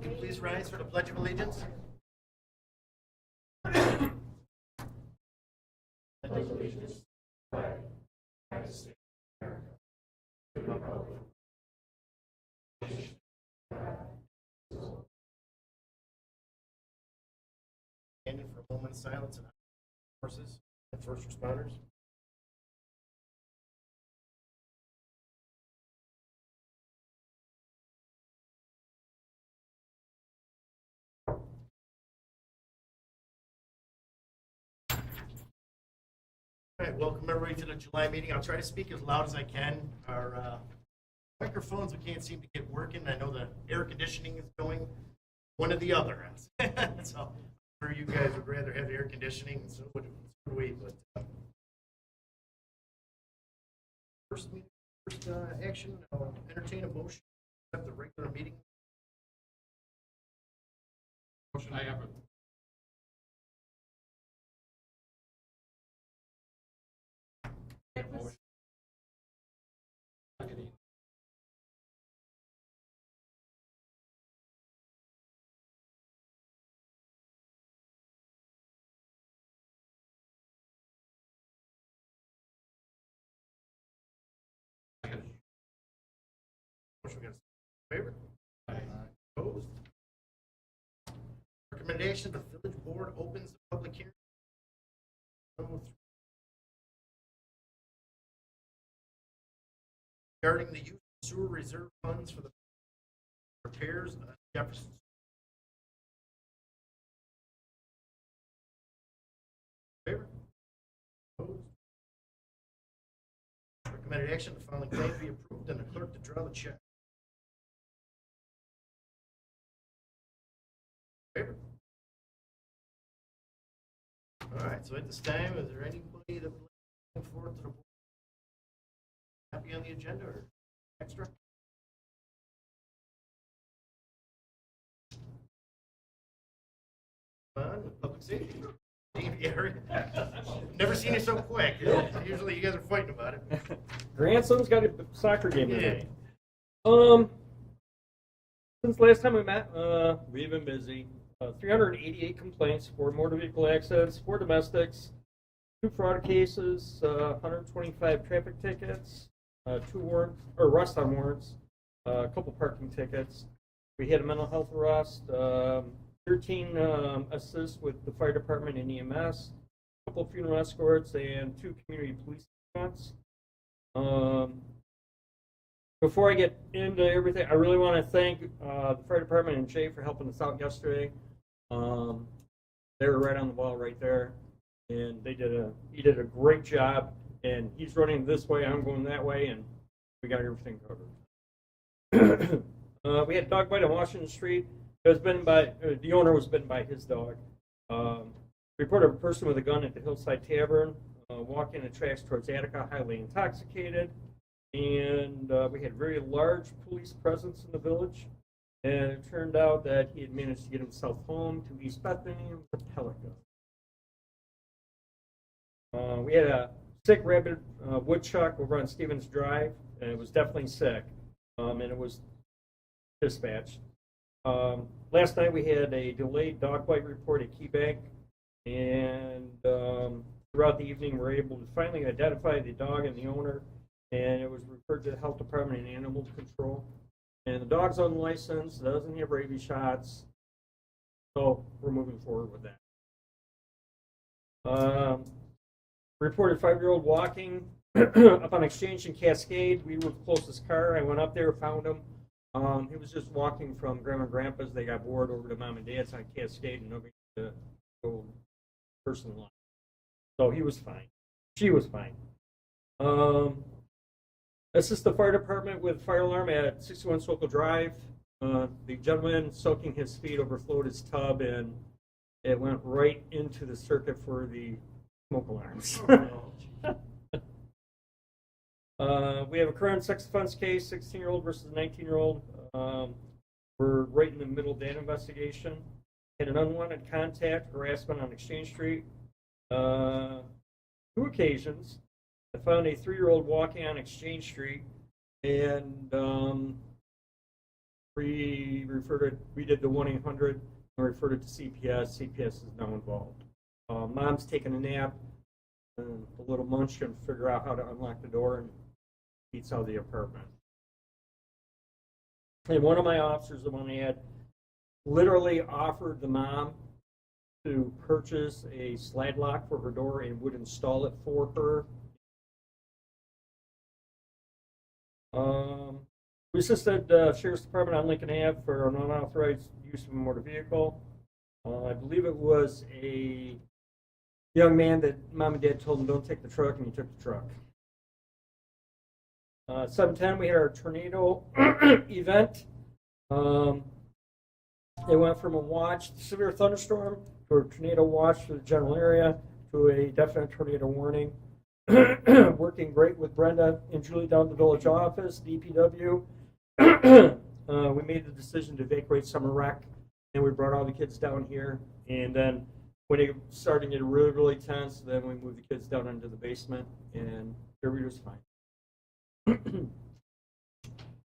Please rise for the Pledge of Allegiance. Standing for a moment of silence and forces and first responders. All right, welcome everybody to the July meeting. I'll try to speak as loud as I can. Our microphones, we can't seem to get working. I know the air conditioning is going one or the other. So I'm sure you guys would rather have air conditioning, and so would we. But first action, I'll entertain a motion to accept the regular meeting. Motion I have it. Motion. Motion in favor? Aye. Opposed? Recommendation, the village board opens the public hearing. Regarding the use of sewer reserve funds for the repairs on Jefferson. Favor? Opposed? Recommended action, the following claim be approved and the clerk to draw the check. Favor? All right, so at this time, is there anybody that would like to come forward to the board? Happy on the agenda or extra? Come on, with public safety. Never seen you so quick. Usually you guys are fighting about it. Grandson's got a soccer game today. Since last time we met, we've been busy. 388 complaints, 4 motor vehicle accidents, 4 domestics, 2 fraud cases, 125 traffic tickets, 2 warrants or arrest on warrants, a couple parking tickets. We had a mental health arrest, 13 assists with the fire department and EMS, a couple funeral escorts, and 2 community police events. Before I get into everything, I really want to thank the fire department and Jay for helping us out yesterday. They were right on the ball right there, and he did a great job. And he's running this way, I'm going that way, and we got everything covered. We had a dog bite on Washington Street. It was bitten by the owner was bitten by his dog. Reported a person with a gun at the Hillside Tavern, walking the tracks towards Attica, highly intoxicated. And we had very large police presence in the village. And it turned out that he had managed to get himself home to East Bethany with a pellet gun. We had a sick rabid woodchuck over on Stevens Drive, and it was definitely sick, and it was dispatched. Last night we had a delayed dog bite report at Key Bank, and throughout the evening we were able to finally identify the dog and the owner, and it was referred to the health department and animal control. And the dog's unlicensed, doesn't have rabies shots, so we're moving forward with that. Reported 5-year-old walking up on Exchange in Cascade. We were the closest car. I went up there, found him. He was just walking from Grandma and Grandpa's. They got bored over to Mom and Dad's on Cascade, and nobody could go person line. So he was fine. She was fine. Assist the fire department with fire alarm at 61 Sokol Drive. The gentleman soaking his feet overflowed his tub, and it went right into the circuit for the smoke alarms. We have a current sex offense case, 16-year-old versus 19-year-old. We're right in the middle of that investigation. Had an unwanted contact, harassment on Exchange Street. 2 occasions. I found a 3-year-old walking on Exchange Street, and we did the 1-800 and referred it to CPS. CPS is now involved. Mom's taking a nap, and the little munch can figure out how to unlock the door and eats out of the apartment. And one of my officers, the one I had, literally offered the mom to purchase a slide lock for her door and would install it for her. We assisted the Sheriff's Department on Lincoln Ave for an unauthorized use of a motor vehicle. I believe it was a young man that mom and dad told him don't take the truck, and he took the truck. 7:10, we had our tornado event. It went from a watch, severe thunderstorm, to a tornado watch for the general area, to a definite tornado warning. Working great with Brenda and Julie down at the village office, DPW. We made the decision to evacuate Summer Rec, and we brought all the kids down here. And then when it started to get really, really tense, then we moved the kids down into the basement, and everybody was fine. And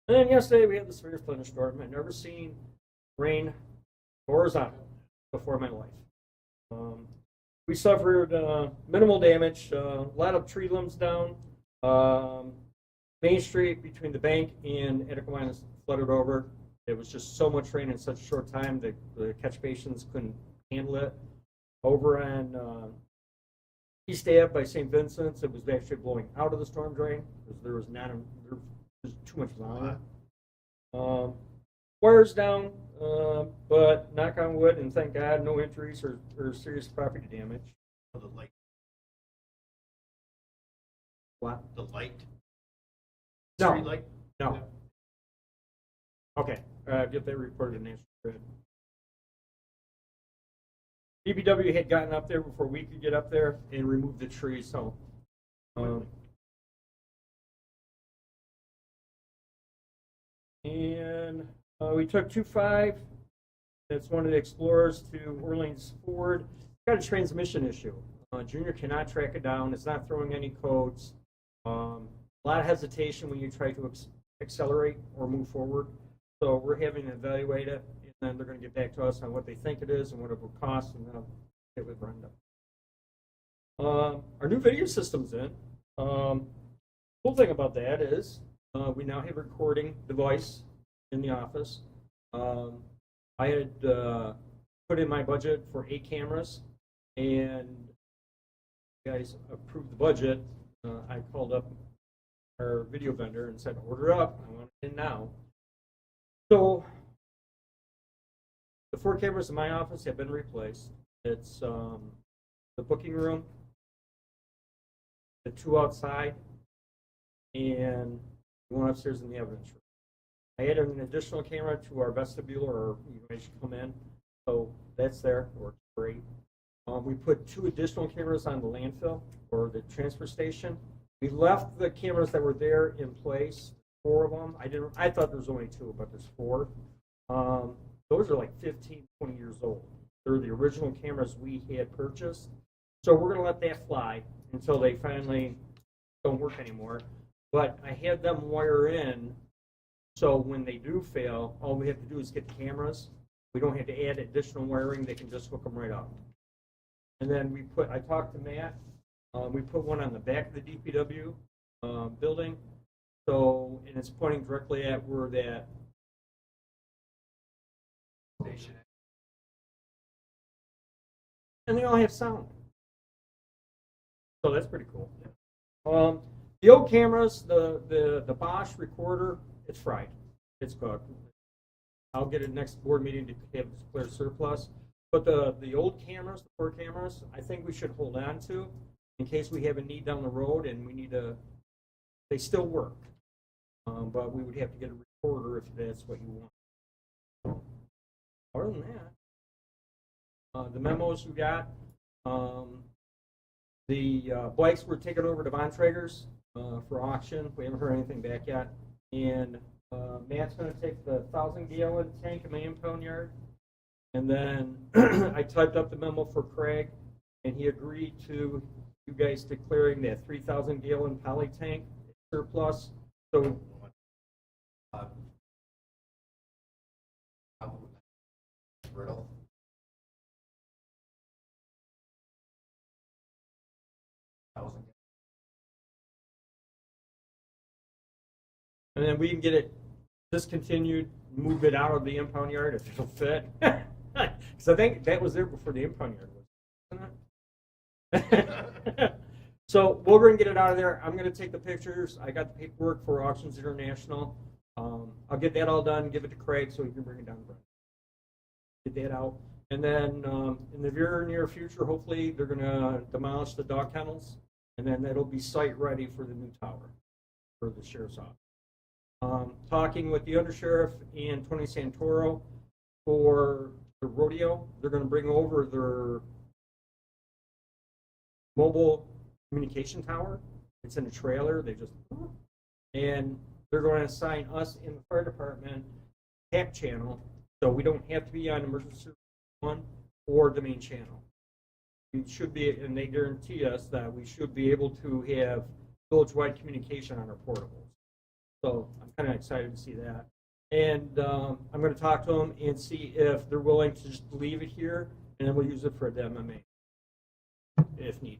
then yesterday we had the severe thunderstorm. I've never seen rain horizontal before in my life. We suffered minimal damage, a lot of tree limbs down. Main Street between the bank and Attica was flooded over. It was just so much rain in such a short time that the catch basins couldn't handle it. Over on East Ave by St. Vincent's, it was actually blowing out of the storm drain because there was too much volume. Wires down, but knock on wood, and thank God, no injuries or serious property damage. The light. What? The light. No. Street light. No. Okay, get that reported in National Grid. DPW had gotten up there before we could get up there and remove the trees, so. We took 2-5, that's one of the Explorers, to Orleans Ford. Got a transmission issue. Junior cannot track it down. It's not throwing any codes. A lot of hesitation when you try to accelerate or move forward. So we're having to evaluate it, and then they're going to get back to us on what they think it is and what it will cost, and then I'll get with Brenda. Our new video system's in. Cool thing about that is we now have a recording device in the office. I had put in my budget for 8 cameras, and you guys approved the budget. I called up our video vendor and said, order up, I want it in now. So the 4 cameras in my office have been replaced. It's the booking room, the 2 outside, and the 1 upstairs in the evidence room. I added an additional camera to our vestibule, or you guys should come in. So that's there, works great. We put 2 additional cameras on the landfill or the transfer station. We left the cameras that were there in place, 4 of them. I thought there was only 2, but there's 4. Those are like 15, 20 years old. They're the original cameras we had purchased. So we're going to let that fly until they finally don't work anymore. But I had them wire in, so when they do fail, all we have to do is get the cameras. We don't have to add additional wiring. They can just hook them right up. And then I talked to Matt. We put one on the back of the DPW building. So, and it's pointing directly at where that station is. And they all have sound. So that's pretty cool. The old cameras, the Bosch recorder, it's fried. It's cooked. I'll get it next board meeting to have a clear surplus. But the old cameras, the 4 cameras, I think we should hold on to in case we have a need down the road and we need to. They still work, but we would have to get a recorder if that's what you want. Other than that, the memos we got, the bikes were taken over to Von Traeger's for auction. We haven't heard anything back yet. And Matt's going to take the 1,000-gallon tank in my impound yard. And then I typed up the memo for Craig, and he agreed to you guys declaring that 3,000-gallon poly tank surplus. So Brittle. And then we can get it discontinued, move it out of the impound yard if it'll fit. Because I think that was there before the impound yard was, wasn't it? So we're going to get it out of there. I'm going to take the pictures. I got the paperwork for Auctions International. I'll get that all done, give it to Craig so he can bring it down to Brent. Get that out. And then in the very near future, hopefully, they're going to demolish the dog kennels. And then that'll be site ready for the new tower for the sheriff's office. Talking with the undersheriff and Tony Santoro for the rodeo. They're going to bring over their mobile communication tower. It's in a trailer. And they're going to assign us in the fire department tap channel, so we don't have to be on emergency 1 or the main channel. We should be, and they guarantee us that we should be able to have village-wide communication on our portables. So I'm kind of excited to see that. And I'm going to talk to them and see if they're willing to just leave it here, and then we'll use it for the MMA if need.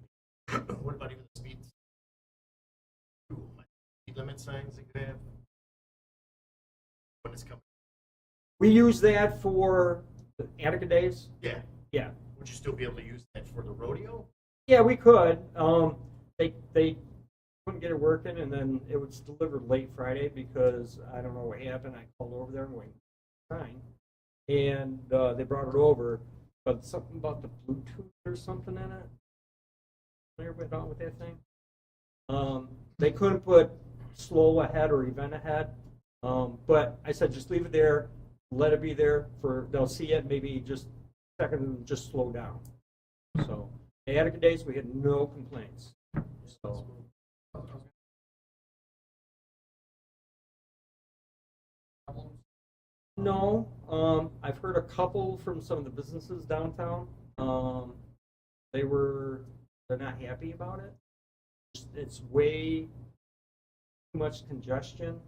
What about even the speeds? Speed limit signs that you have when it's coming? We use that for the Attica days. Yeah. Yeah. Would you still be able to use that for the rodeo? Yeah, we could. They couldn't get it working, and then it was delivered late Friday because I don't know what happened. I called over there and waited fine, and they brought it over, but something about the Bluetooth or something in it. Everybody on with that thing? They couldn't put slow ahead or event ahead, but I said just leave it there, let it be there for they'll see it, maybe just a second and just slow down. So the Attica days we had no complaints. So no, I've heard a couple from some of the businesses downtown. They're not happy about it. It's way too much congestion.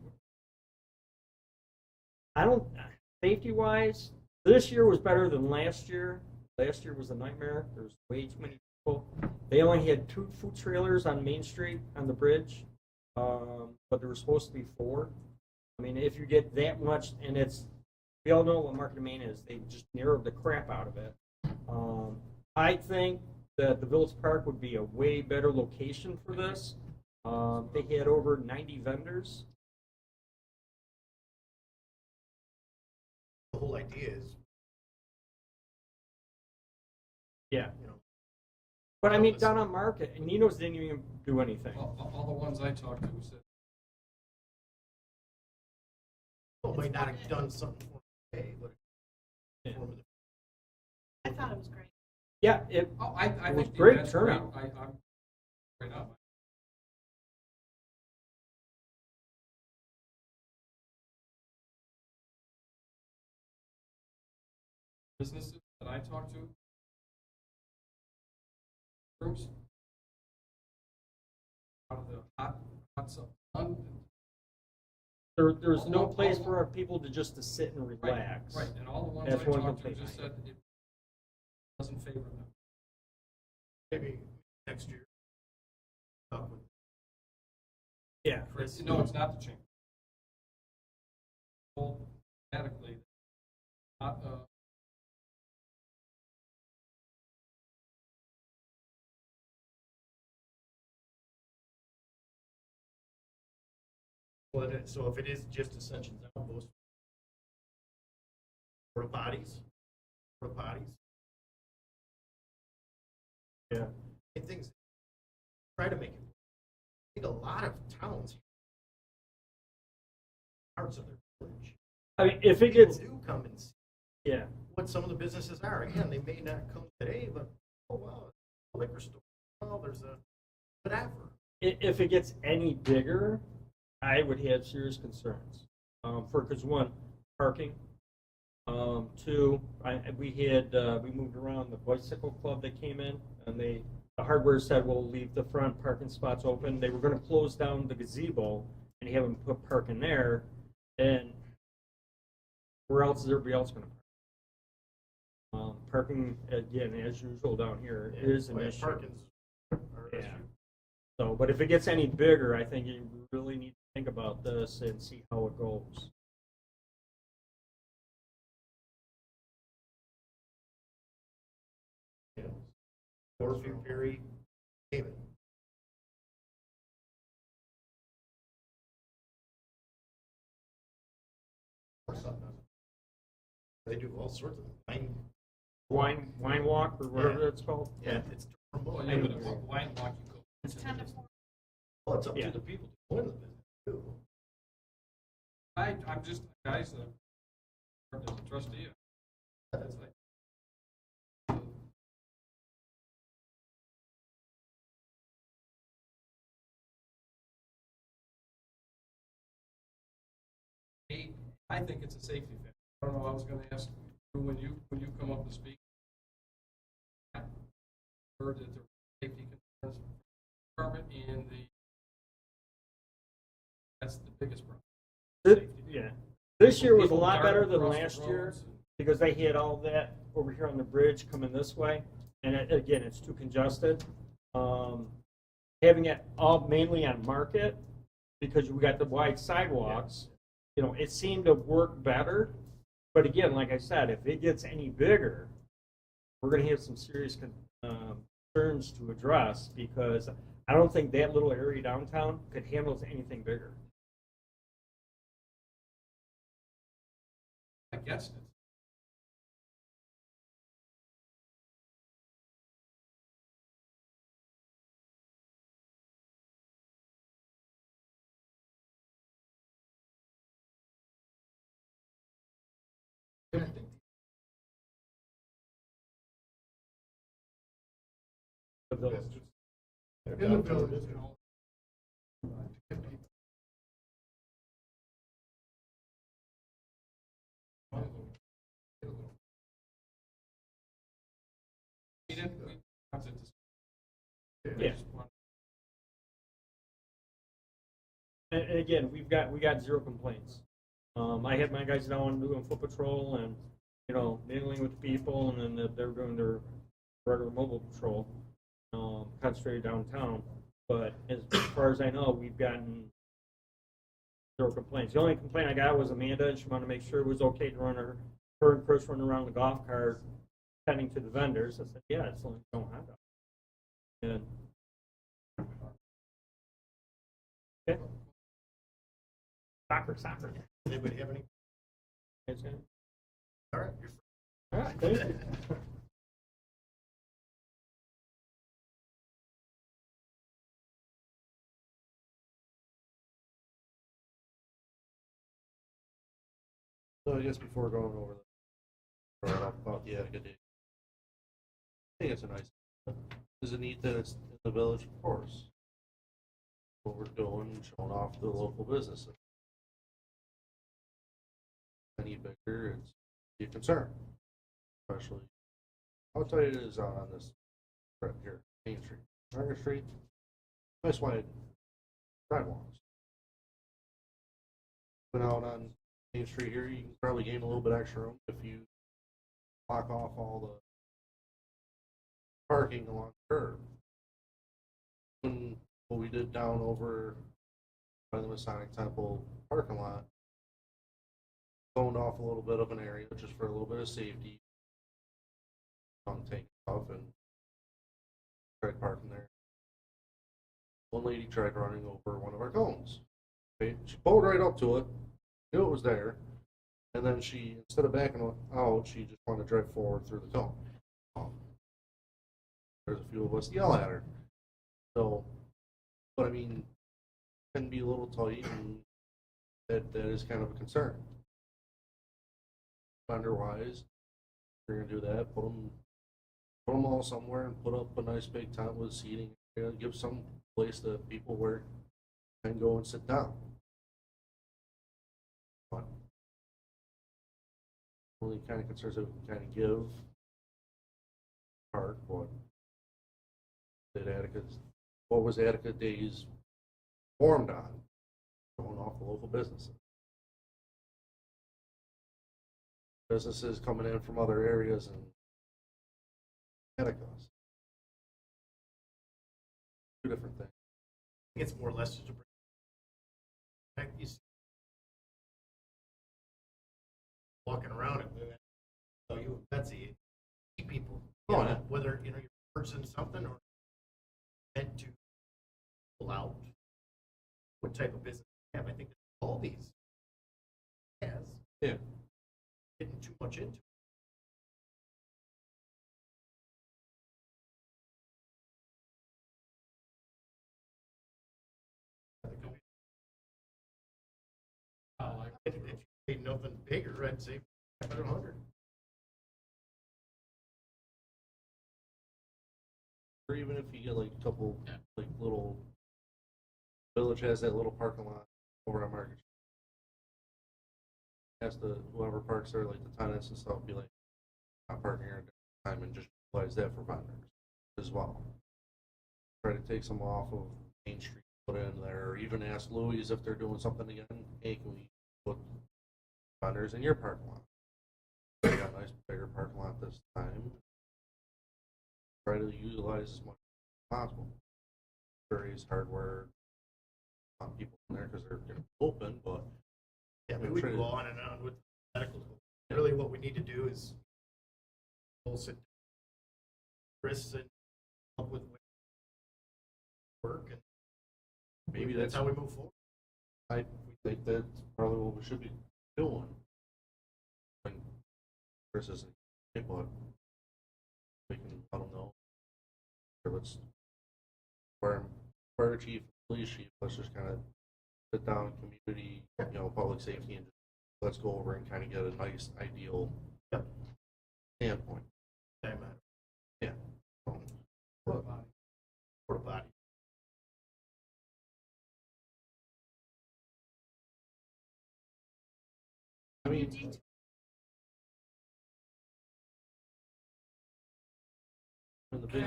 Safety wise, this year was better than last year. Last year was a nightmare. There's way too many people. They only had 2 food trailers on Main Street on the bridge, but there were supposed to be 4. I mean, if you get that much, and we all know what Market Main is. They just narrowed the crap out of it. I think that the Village Park would be a way better location for this. They had over 90 vendors. The whole idea is, Yeah. you know, But I mean, down on Market, and Nino's didn't even do anything. All the ones I talked to said, people might not have done something for today, but Yeah. I thought it was great. Yeah, I It was think the great event's turnout. great. I'm straight up. Businesses that I talked to, groups, out of the hot sun. there's no place for our people to sit and relax. Right, and all the ones That's I one talked to complaint just I said it doesn't favor them. maybe next year. Talk with Yeah. Chris. No, it's not the change. Automatically, not, Well, so if it is just Ascension's Outpost, porta potties. Yeah. And things, try to make it. I think a lot of towns, parts of their village, I mean, if it people gets, do come and see yeah. what some of the businesses are. Again, they may not come today, but, oh, wow, a liquor store. Oh, there's a whatever. If it gets any bigger, I would have serious concerns. Because 1, parking. 2, we moved around the bicycle club that came in, and the hardware said we'll leave the front parking spots open. They were going to close down the gazebo and have them put parking there, and where else is everybody else going to park? parking, again, as usual down here, is an Well, yeah, issue. Parking's our Yeah. issue. So, but if it gets any bigger, I think you really need to think about this and see how it goes. Yeah. Morphew, Perry, David. Or something. They do all sorts of wine. Wine walk or whatever Yeah. it's called. Yeah, it's remote. Well, yeah, but a wine walk, you go. It's 10 to 4. Well, it's up Yeah. to the people to go into the business too. I'm just, guys, as a trustee, it's like. I think it's a safety thing. I don't know, I was gonna ask you when you come up to speak. I heard that there were safety concerns for the department and that's the biggest problem. Yeah. This year was a People lot better darting than across the last year roads and- because they had all that over here on the bridge coming this way. And again, it's too congested. Having it all mainly on Market because we got the wide sidewalks, you know, it seemed to work better. But again, like I said, if it gets any bigger, we're going to have some serious concerns to address because I don't think that little area downtown could handle anything bigger. Against it. And I think The village. in the village, you know, We didn't, we have to discuss. Yeah. And again, we got zero complaints. I had my guys down doing foot patrol and, you know, mingling with people, and then they're doing their regular mobile patrol, concentrated downtown. But as far as I know, we've gotten zero complaints. The only complaint I got was Amanda, and she wanted to make sure it was okay to run her and Chris running around the golf cart, tending to the vendors. I said, yeah, it's only don't have that. And okay. Soccer. anybody have any? It's good. All right, you're All right, thank you. So I guess before going over about the Attica Day, I think it's a nice. Is it neat that it's in the village? Of course. What we're doing, showing off the local businesses. Any bigger, it's a concern. Especially, I'll tell you it is on this right here, Main Street, Market Street. Nice wide sidewalks. Went out on Main Street here, you can probably gain a little bit extra room if you block off all the parking along the curb. When what we did down over by the Masonic Temple parking lot, zoned off a little bit of an area just for a little bit of safety. Take off and tried parking there. One lady tried running over one of our cones. Okay, she pulled right up to it, knew it was there, and then she, instead of backing out, she just wanted to drive forward through the cone. There's a few of us yell at her. So, but I mean, it can be a little tight, and that is kind of a concern. Vendor-wise, if you're gonna do that, put them all somewhere and put up a nice big tent with seating. Give some place that people where can go and sit down. But only kind of concerns that we can kind of give part what did Attica's, what was Attica Days formed on, going off the local businesses. Businesses coming in from other areas and Attica. Two different things. I think it's more or less just a break. Heck, you see walking around and then, so you and Betsy, see people. Oh, You know, yeah. whether, you know, you're purchasing something or meant to pull out what type of business you have. I think that all these has Yeah. getting too much into it. If you made nothing bigger, I'd say 500. Or even if you get like a couple, like little, Village has that little parking lot over on Market. Has the, whoever parks there, like the tenants and stuff, be like, I'm parking here at this time and just utilize that for vendors as well. Try to take some off of Main Street, put it in there, or even ask Louis if they're doing something again, hey, can we put vendors in your parking lot? We got a nice bigger parking lot this time. Try to utilize as much as possible. Curry's hardware, people in there because they're open, but Yeah, I mean, we can go on and on with medicals. Really, what we need to do is we'll sit, Chris, and come up with work, and maybe that's how we move forward. I think that's probably what we should be doing. When Chris isn't, but we can let them know. Or let's fire chief, police chief. Let's just kind of sit down, community, you know, public safety, and let's go over and kind of get a nice, ideal Yep. standpoint. Time out. Yeah. Porta potty. Porta potty. I mean, in the big,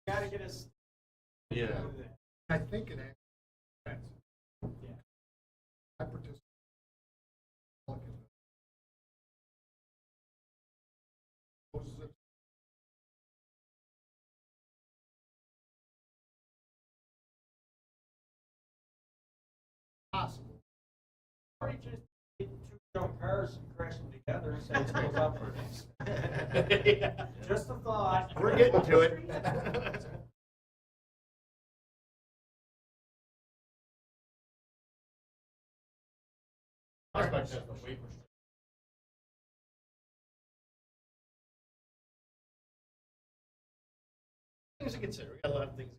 Gotta get us. yeah. I think it actually, Yeah. I participate. Possible. Or you just get two junk cars and crash them together and say it goes up for Yeah. Just a thought. We're getting to it. Things to consider. We got a lot of things.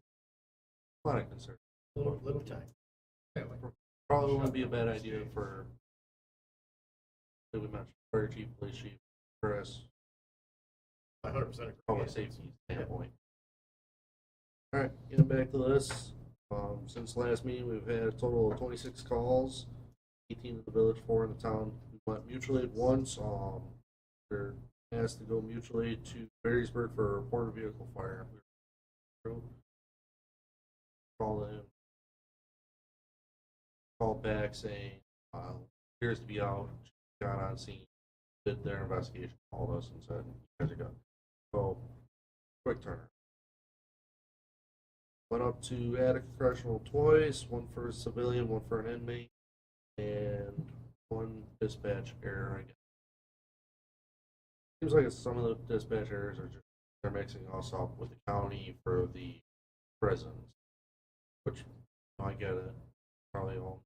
A lot of concern. Little time. Probably wouldn't be a bad idea for, like we mentioned, fire chief, police chief, Chris, 100% agree. public safety standpoint. All right, getting back to this. Since last meeting, we've had a total of 26 calls, 18 in the village, 4 in the town. We went mutual aid once. They're asked to go mutual aid to Berrysburg for a reported vehicle fire. Called in, called back saying, appears to be out. Got on scene, did their investigation, called us and said, you guys are good. So, quick turn. Went up to Attica Correctional twice, one for a civilian, one for an inmate, and one dispatch error, I guess. Seems like some of the dispatch errors are just, they're mixing us up with the county for the prisons, which, you know, I get it. Probably all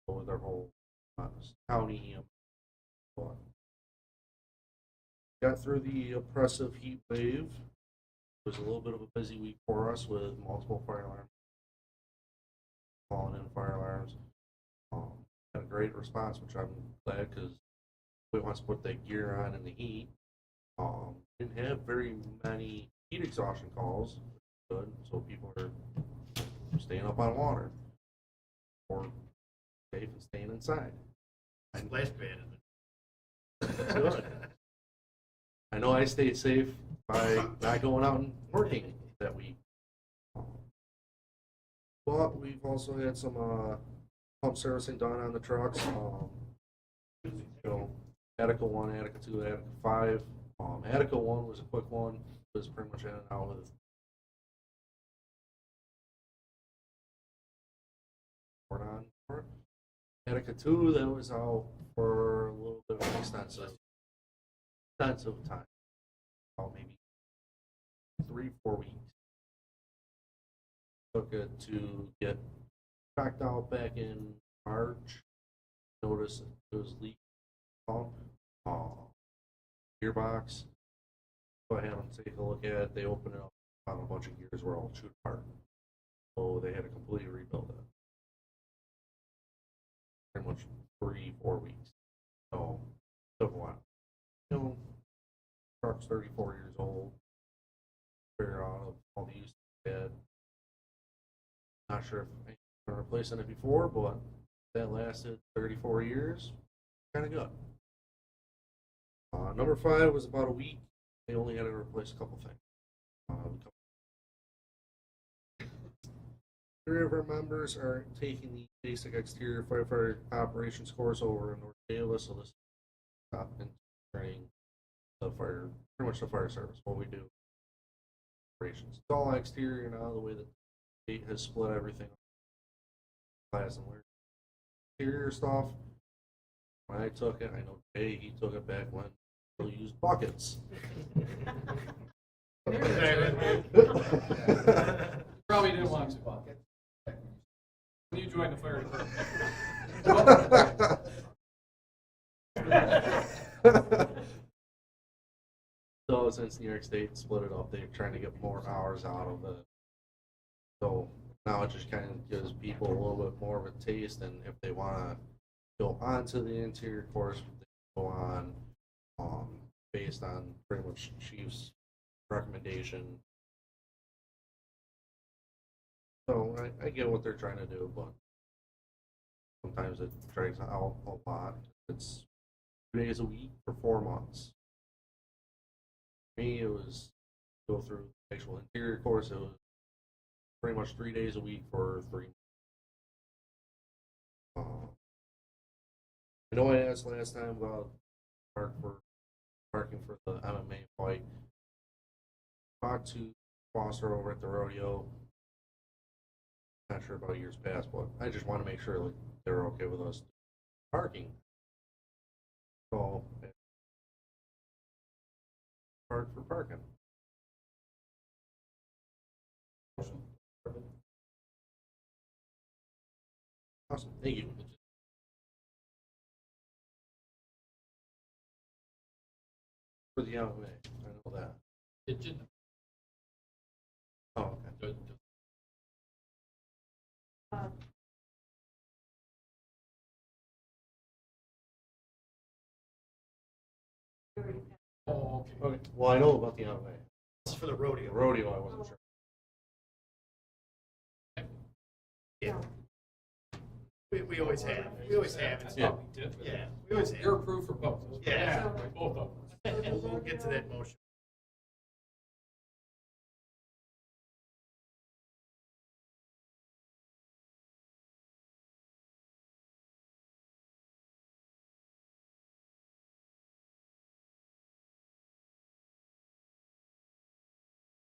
go with their whole county, but got through the oppressive heat wave. It was a little bit of a busy week for us with multiple fire alarms, calling in fire alarms. Had a great response, which I'm glad because we want to put that gear on in the heat. Didn't have very many heat exhaustion calls, good, so people are staying up on water or safe and staying inside. Splash pad. Good. I know I stayed safe by not going out and working that week. But we've also had some pump servicing done on the trucks. You know, Attica 1, Attica 2, Attica 5. Attica 1 was a quick one. was pretty much in and out with on for it. Attica 2, that was out for a little bit of an extensive time. About maybe 3-4 weeks. Took it to get checked out back in March. Noticed it was leaking pump, gearbox. So I had them take a look at it. They opened it up, found a bunch of gears were all chewed apart. So they had to completely rebuild it. Pretty much 3-4 weeks. So took a while. You know, truck's 34 years old. Figure out all the use it had. Not sure if I'm gonna replace it before, but that lasted 34 years. Kind of good. Number 5 was about a week. They only had to replace a couple things. 3 of our members are taking the basic exterior firefighter operations course over in North Davis, so this is stop and training the fire, pretty much the fire service, what we do. Operations. It's all exterior now, the way that the state has split everything. Class and learn. Interior stuff. When I took it, I know Jay, he took it back when we used buckets. Probably didn't want to. When you joined the fire department. So since New York State split it up, they're trying to get more hours out of it. So now it just kind of gives people a little bit more of a taste, and if they want to go on to the interior course, they go on based on pretty much chief's recommendation. So I get what they're trying to do, but sometimes it drags out a lot. It's 2 days a week for 4 months. For me, it was go through the actual interior course. It was pretty much 3 days a week for 3 months. I know I asked last time about parking for the MMA fight. Talked to Foster over at the rodeo. Not sure about years past, but I just want to make sure like they're okay with us parking. So park for parking. Awesome, thank you. For the MMA, I know that. It didn't. Oh, okay. Oh, okay. Okay. Well, I know about the MMA. This is for the The rodeo. rodeo, I wasn't sure. Yeah. We always have. We always have. It's Yeah. Oh, we did. Yeah, we always have. You're approved for both. Yeah. Both of them. We'll get to that motion.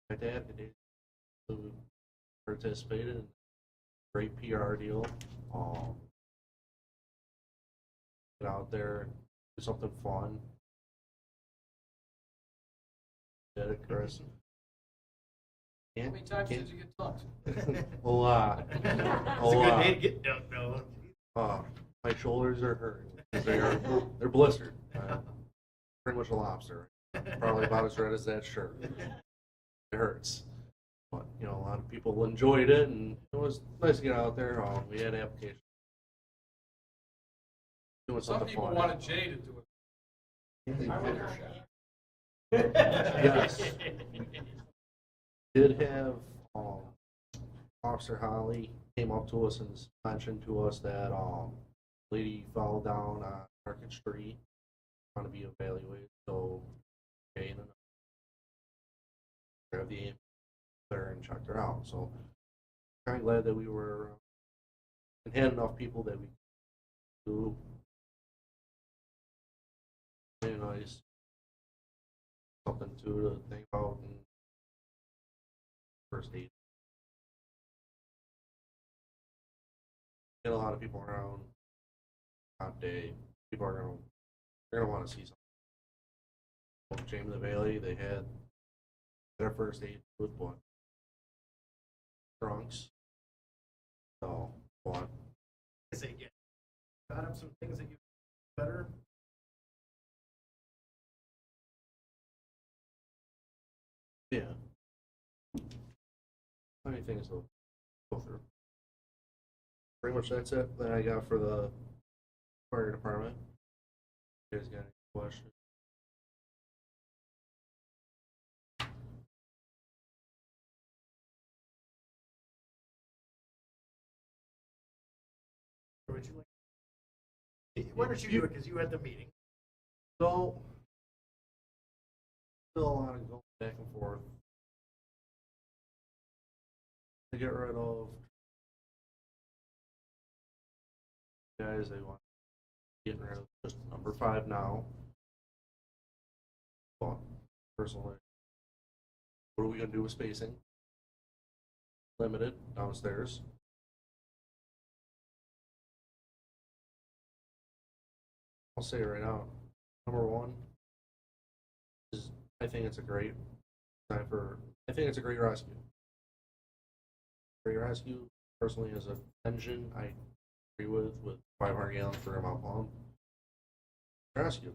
My dad who participated in a great PR deal. Get out there, do something fun. Did it, Chris? How many times did you get dunked? A lot. It's a good day to get dunked, though. My shoulders are hurting. 'Cause they're blistered. Pretty much a lobster. Probably about as red as that shirt. It hurts. But, you know, a lot of people enjoyed it, and it was nice to get out there. We had applications. Doing Some something people fun. wanted Jay to do it. I would have shot. Yes. Did have Officer Holly came up to us and mentioned to us that lady fell down on Market Street, trying to be evaluated. So, okay, and grab the ambulance there and checked her out. So, kind of glad that we were and had enough people that we could do. Very nice. Something to think about and first aid. Get a lot of people around. Hot day. People are they're gonna want to see something. James the Valley, they had their first aid with what? Drunks. So what? I say, yeah, got up some things that you better. Yeah. Many things to go through. Pretty much that's it that I got for the fire department. You guys got any questions? Or would you like? Why don't you do it, because you had the meeting. So, still a lot of going back and forth. To get rid of guys, they want getting rid of just number 5 now. But personally, what are we gonna do with spacing? Limited downstairs. I'll say it right now. Number 1 is I think it's a great time for. I think it's a great rescue. Great rescue. Personally, as an engine, I agree with 500 gallons per amount pump. Rescue.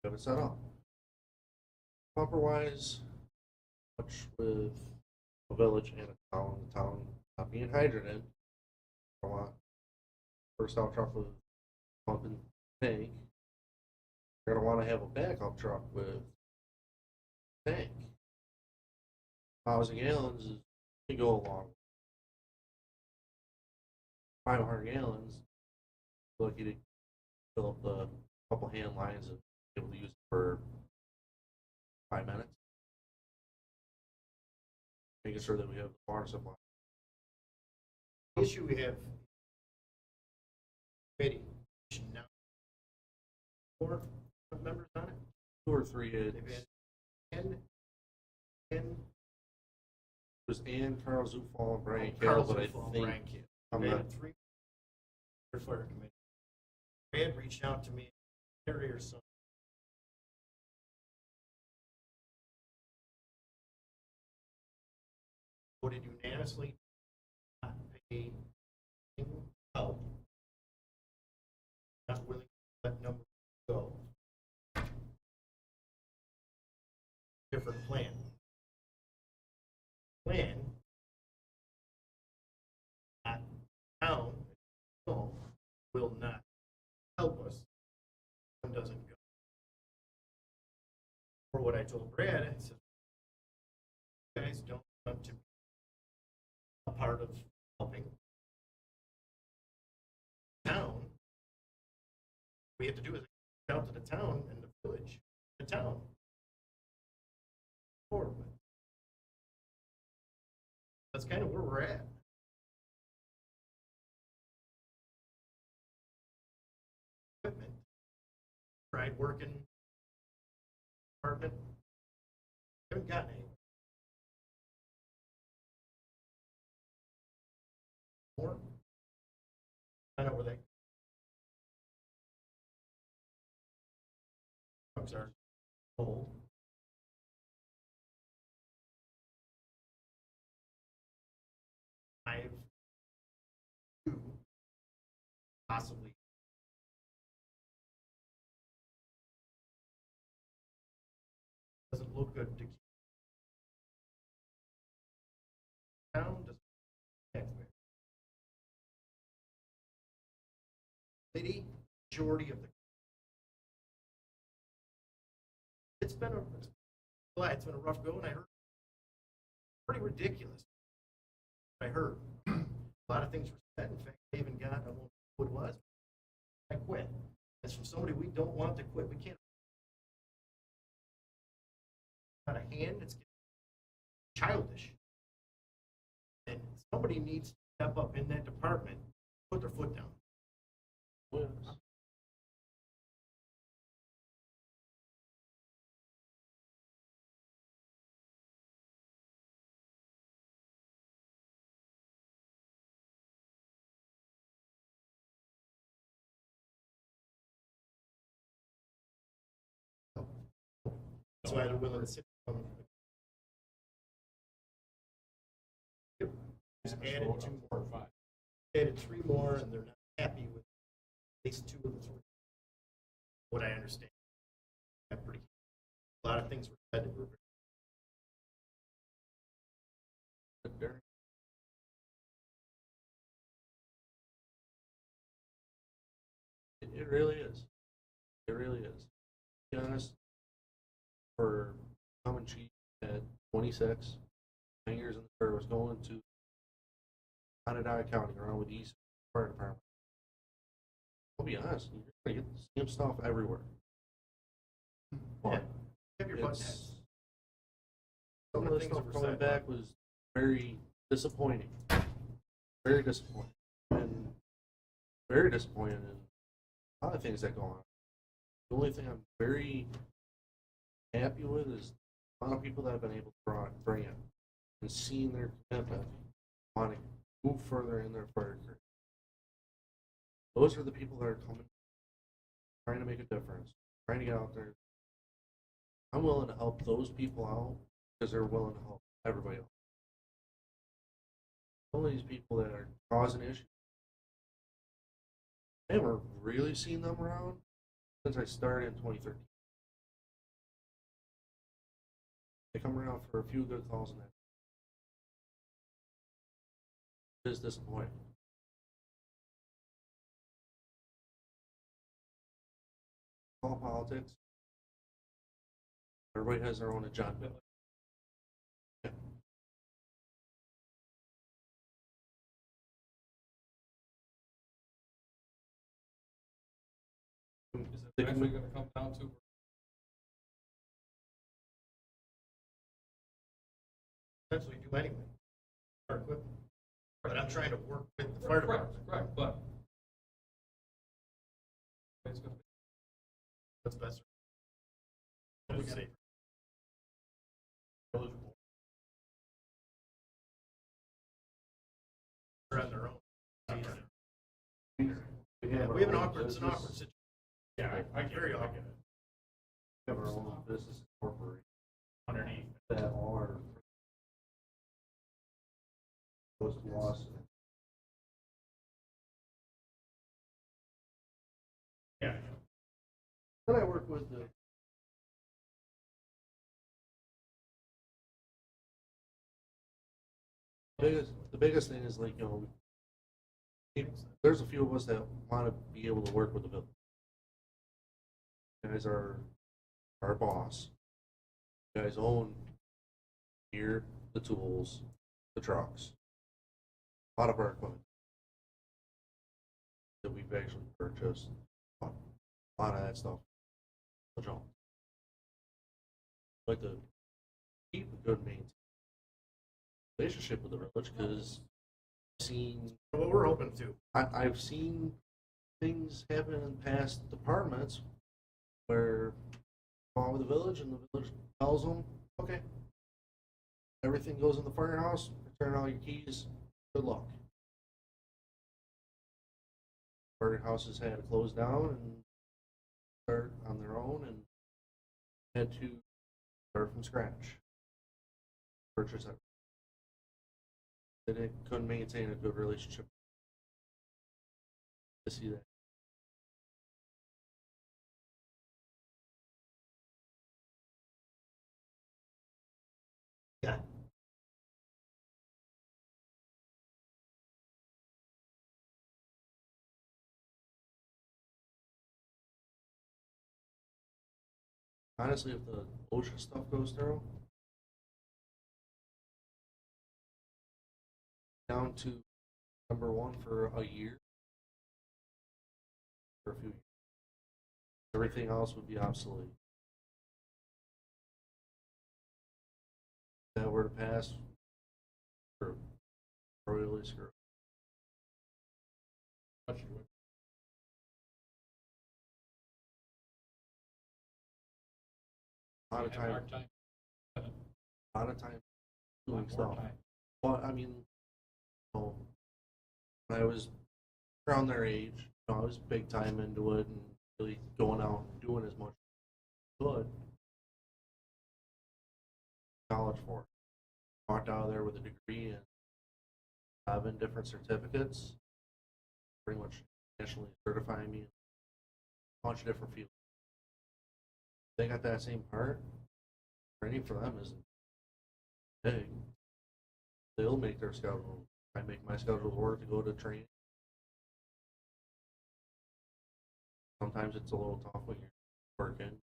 Got it set up. Pumper wise, much with a village and a town. The town not being hydrogen. I want first out truck with pump and tank. You're gonna want to have a backup truck with tank. 1,000 gallons is can go along. 500 gallons, lucky to fill up the couple hand lines and be able to use it for 5 minutes. Making sure that we have the water supply. The issue we have, committee, now, 4 members on it. 2 or 3 They've it's had 10, it was Ann, Carl Zufall, and Brian Oh, Carroll, Carl but I Zufall, think Brian Carroll. I'm They not. had 3 fire committee. Brad reached out to me, Terry or something. Voted unanimously not pay help. Not willing to let number go. Different plan. Plan. Not town. No, will not help us. One doesn't go. For what I told Brad, I said, you guys don't want to be a part of helping town. What we have to do is reach out to the town and the village, the town. Forward. That's kind of where we're at. Equipment. Tried working department. Haven't gotten any. More. I know where they. Trucks are old. I've possibly doesn't look good to keep town doesn't taxpayer. City majority of the it's been a rough go, and I heard pretty ridiculous. I heard a lot of things were said. In fact, I even got, I won't know what it was. I quit. It's from somebody we don't want to quit. We can't. Not a hand. It's childish. And somebody needs to step up in that department, put their foot down. Yes. So I had willing to sit on. Yep. Just added two more. Added three more, and they're not happy with at least two of the three. What I understand. I'm pretty. A lot of things were said that were. It really is. It really is. To be honest, for common chief at 26, 9 years in the service, going to Attica County around with the East Fire Department. I'll be honest, you're gonna get the same stuff everywhere. Yeah. Have your butt It's- heads. Some of the stuff coming back was very disappointing. Very disappointing. And very disappointed in a lot of things that go on. The only thing I'm very happy with is a lot of people that have been able to bring it and seeing their commitment, wanting to move further in their fire career. Those are the people that are coming, trying to make a difference, trying to get out there. I'm willing to help those people out because they're willing to help everybody else. Some of these people that are causing issues, I haven't really seen them around since I started in 2013. They come around for a few good calls in that. It is disappointing. All politics. Everybody has their own agenda. Yeah. Is it eventually gonna come down to? Essentially do anyway. Our equipment. But I'm trying to work with the fire department. Correct, but it's gonna be. What's best? Who's safe? They're on their own. Yeah, we have an awkward, it's an awkward situation. Yeah, I very awkward. We have our own business incorporated underneath that all our goes to loss. Yeah. Then I work with the biggest thing is, like, there's a few of us that want to be able to work with the village. You guys are our boss. You guys own here, the tools, the trucks, a lot of our equipment that we've actually purchased. A lot of that stuff. Like to keep a good maintained relationship with the village because I've seen What we're open to. I've seen things happen in past departments where go on with the village and the village tells them, okay, everything goes in the firehouse, return all your keys, good luck. Firehouses had to close down and start on their own and had to start from scratch. Purchase it. They couldn't maintain a good relationship. To see that. Yeah. Honestly, if the OSHA stuff goes through, down to #1 for a year, for a few years. Everything else would be obsolete. If that were to pass, we're royally screwed. A lot of time, doing stuff. But I mean, when I was around their age, I was big time into it and really going out and doing as much as I could. college for. Walked out of there with a degree and 7 different certificates, pretty much nationally certifying me in a bunch of different fields. They got that same part. Training for them isn't big. They'll make their schedule. I make my schedule work to go to training. Sometimes it's a little tough when you're working.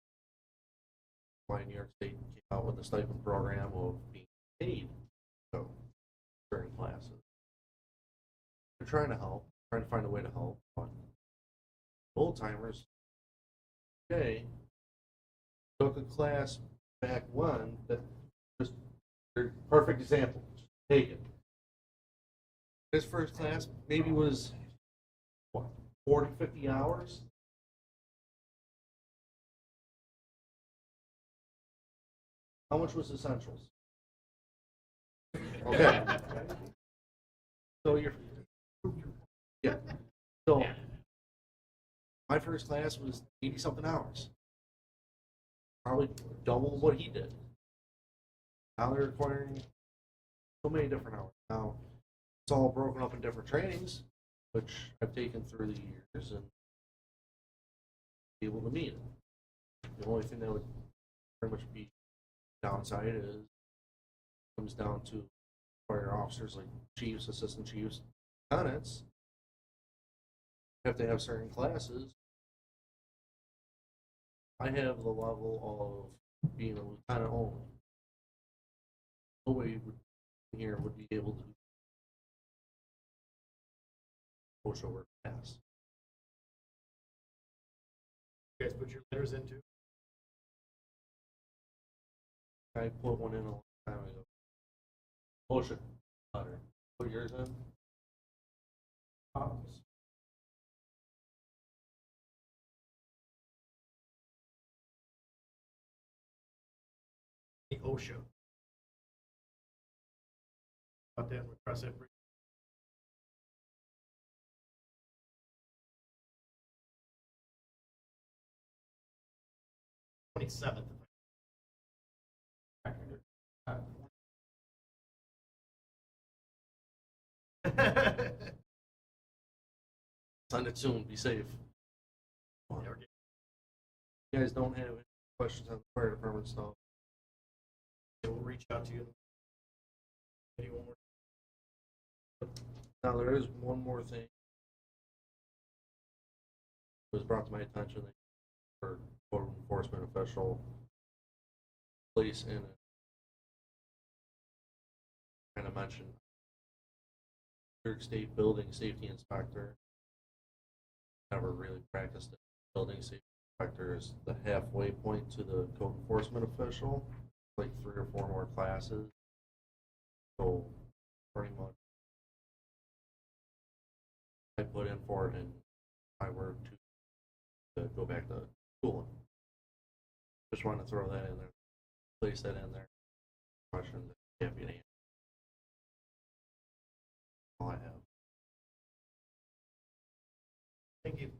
Why New York State came out with a stipend program of being paid so during classes. They're trying to help, trying to find a way to help. But old timers, okay, took a class back when that just perfect example. Just take it. His first class maybe was what, 40, 50 hours? How much was essentials? Okay. So you're, yeah. So my first class was 80 something hours. Probably double what he did. Now they're requiring so many different hours. Now it's all broken up in different trainings, which I've taken through the years and be able to meet it. The only thing that would pretty much be downside is comes down to fire officers like chiefs, assistant chiefs, lieutenants have to have certain classes. I have the level of being a lieutenant only. Nobody would here would be able to OSHA work pass. You guys put your letters into? I put one in a long time ago. OSHA letter. Put yours in? The OSHA. About that, we'll cross that bridge. '27th. Send it soon. Be safe. You guys don't have any questions on the fire department stuff? We'll reach out to you. Anyone more? Now there is one more thing that was brought to my attention for code enforcement official place in it. Kind of mentioned New York State building safety inspector. Never really practiced it. Building safety inspector is the halfway point to the code enforcement official, like 3 or 4 more classes. So pretty much I put in for it and I work to go back to schooling. Just wanted to throw that in there, place that in there. Question that can't be an answer. All I have. Thank you.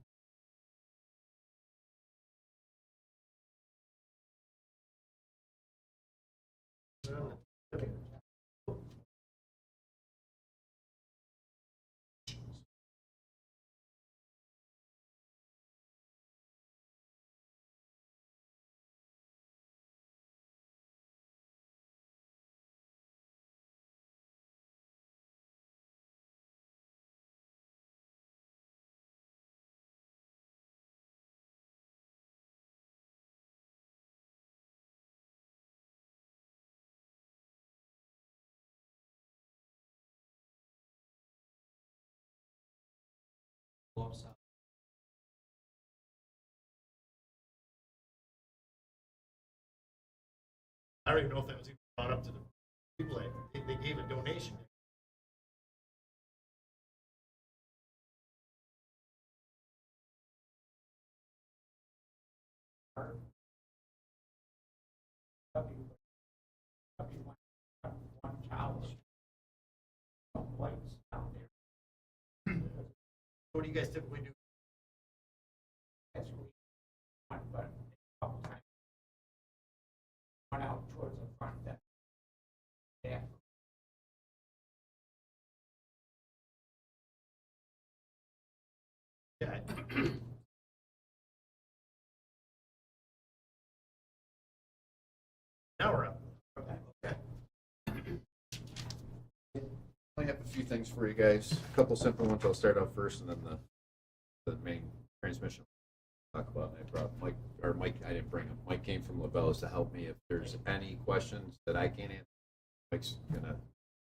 I don't even know if that was even brought up to the people. They gave a donation. One child lights down there. What do you guys typically do? That's what we want, but a couple times. Went out towards the front deck. Okay. Now we're up. Okay. I have a few things for you guys. A couple simple ones. I'll start off first, and then the main transmission. Talk about. I brought Mike. I didn't bring him. Mike came from Lavelle's to help me if there's any questions that I can't answer. Mike's gonna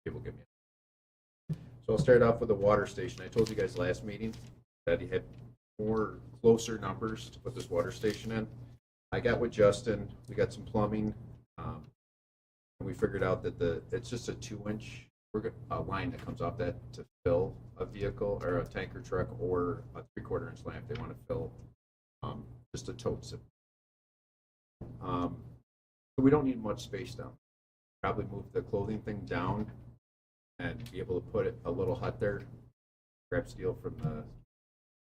be able to give me. So I'll start off with the water station. I told you guys last meeting that he had more closer numbers to put this water station in. I got with Justin. We got some plumbing. And we figured out that it's just a 2-inch line that comes off that to fill a vehicle or a tanker truck or a 3/4 inch line if they want to fill just a tote zip. So we don't need much space down. Probably move the clothing thing down and be able to put a little hut there, grab steel from the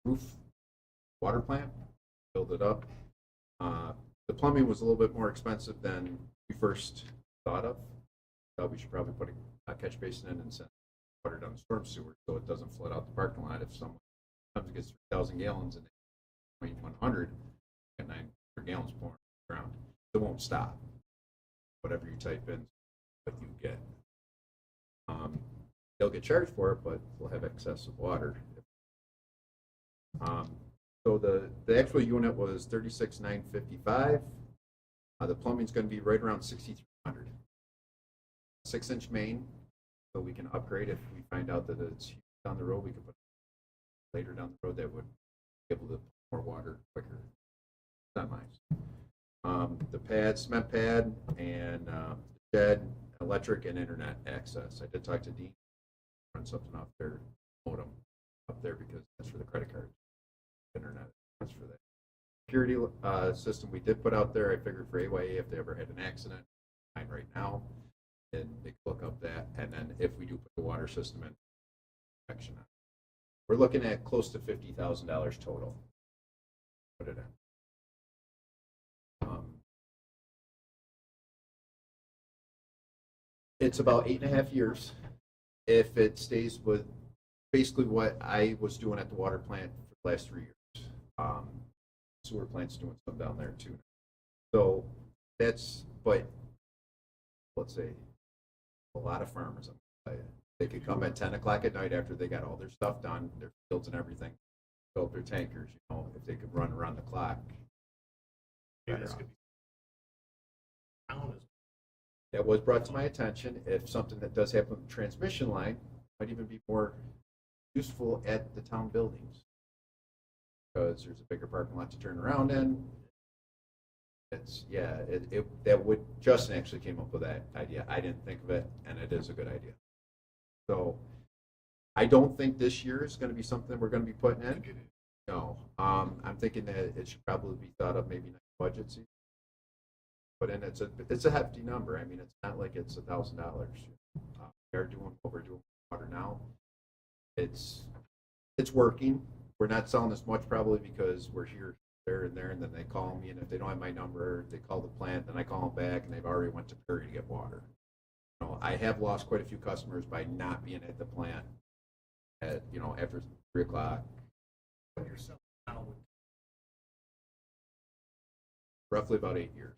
roof water plant, build it up. The plumbing was a little bit more expensive than we first thought of. So we should probably put a catch basin in and send water down the storm sewer so it doesn't flood out the parking lot. If someone comes and gets 3,000 gallons and 100 and 900 gallons pouring on the ground, it won't stop. Whatever you type in, what you get. They'll get charged for it, but we'll have excess of water. So the actual unit was 36,955. The plumbing's going to be right around 6,300. 6-inch main, so we can upgrade if we find out that it's down the road. We could put later down the road that would be able to put more water quicker. Not nice. The pad, cement pad, and shed, electric, and internet access. I did talk to Dean. Run something off their modem up there because that's for the credit card. Internet, that's for that. Security system we did put out there. I figured for AYA if they ever had an accident, fine right now, and they could look up that. And then if we do put the water system in, action on. We're looking at close to $50,000 total. Put it in. It's about 8.5 years. If it stays with basically what I was doing at the water plant for the last 3 years. Sewer plant's doing some down there too. So that's, but let's say a lot of farmers, they could come at 10 o'clock at night after they got all their stuff done, their fields and everything, fill up their tankers, if they could run around the clock. Maybe this could be town as That was brought to my attention. If something that does happen with the transmission line might even be more useful at the town buildings because there's a bigger parking lot to turn around in. It's that would Justin actually came up with that idea. I didn't think of it, and it is a good idea. So I don't think this year is going to be something we're going to be putting in. No, I'm thinking that it should probably be thought of maybe next budget season. But then it's a hefty number. I mean, it's not like it's $1,000. We are doing what we're doing with water now. It's working. We're not selling as much probably because we're here, there, and there, and then they call me, and if they don't have my number, they call the plant, then I call them back, and they've already went to Perry to get water. I have lost quite a few customers by not being at the plant at after 3 o'clock. what you're selling now. Roughly about 8 years.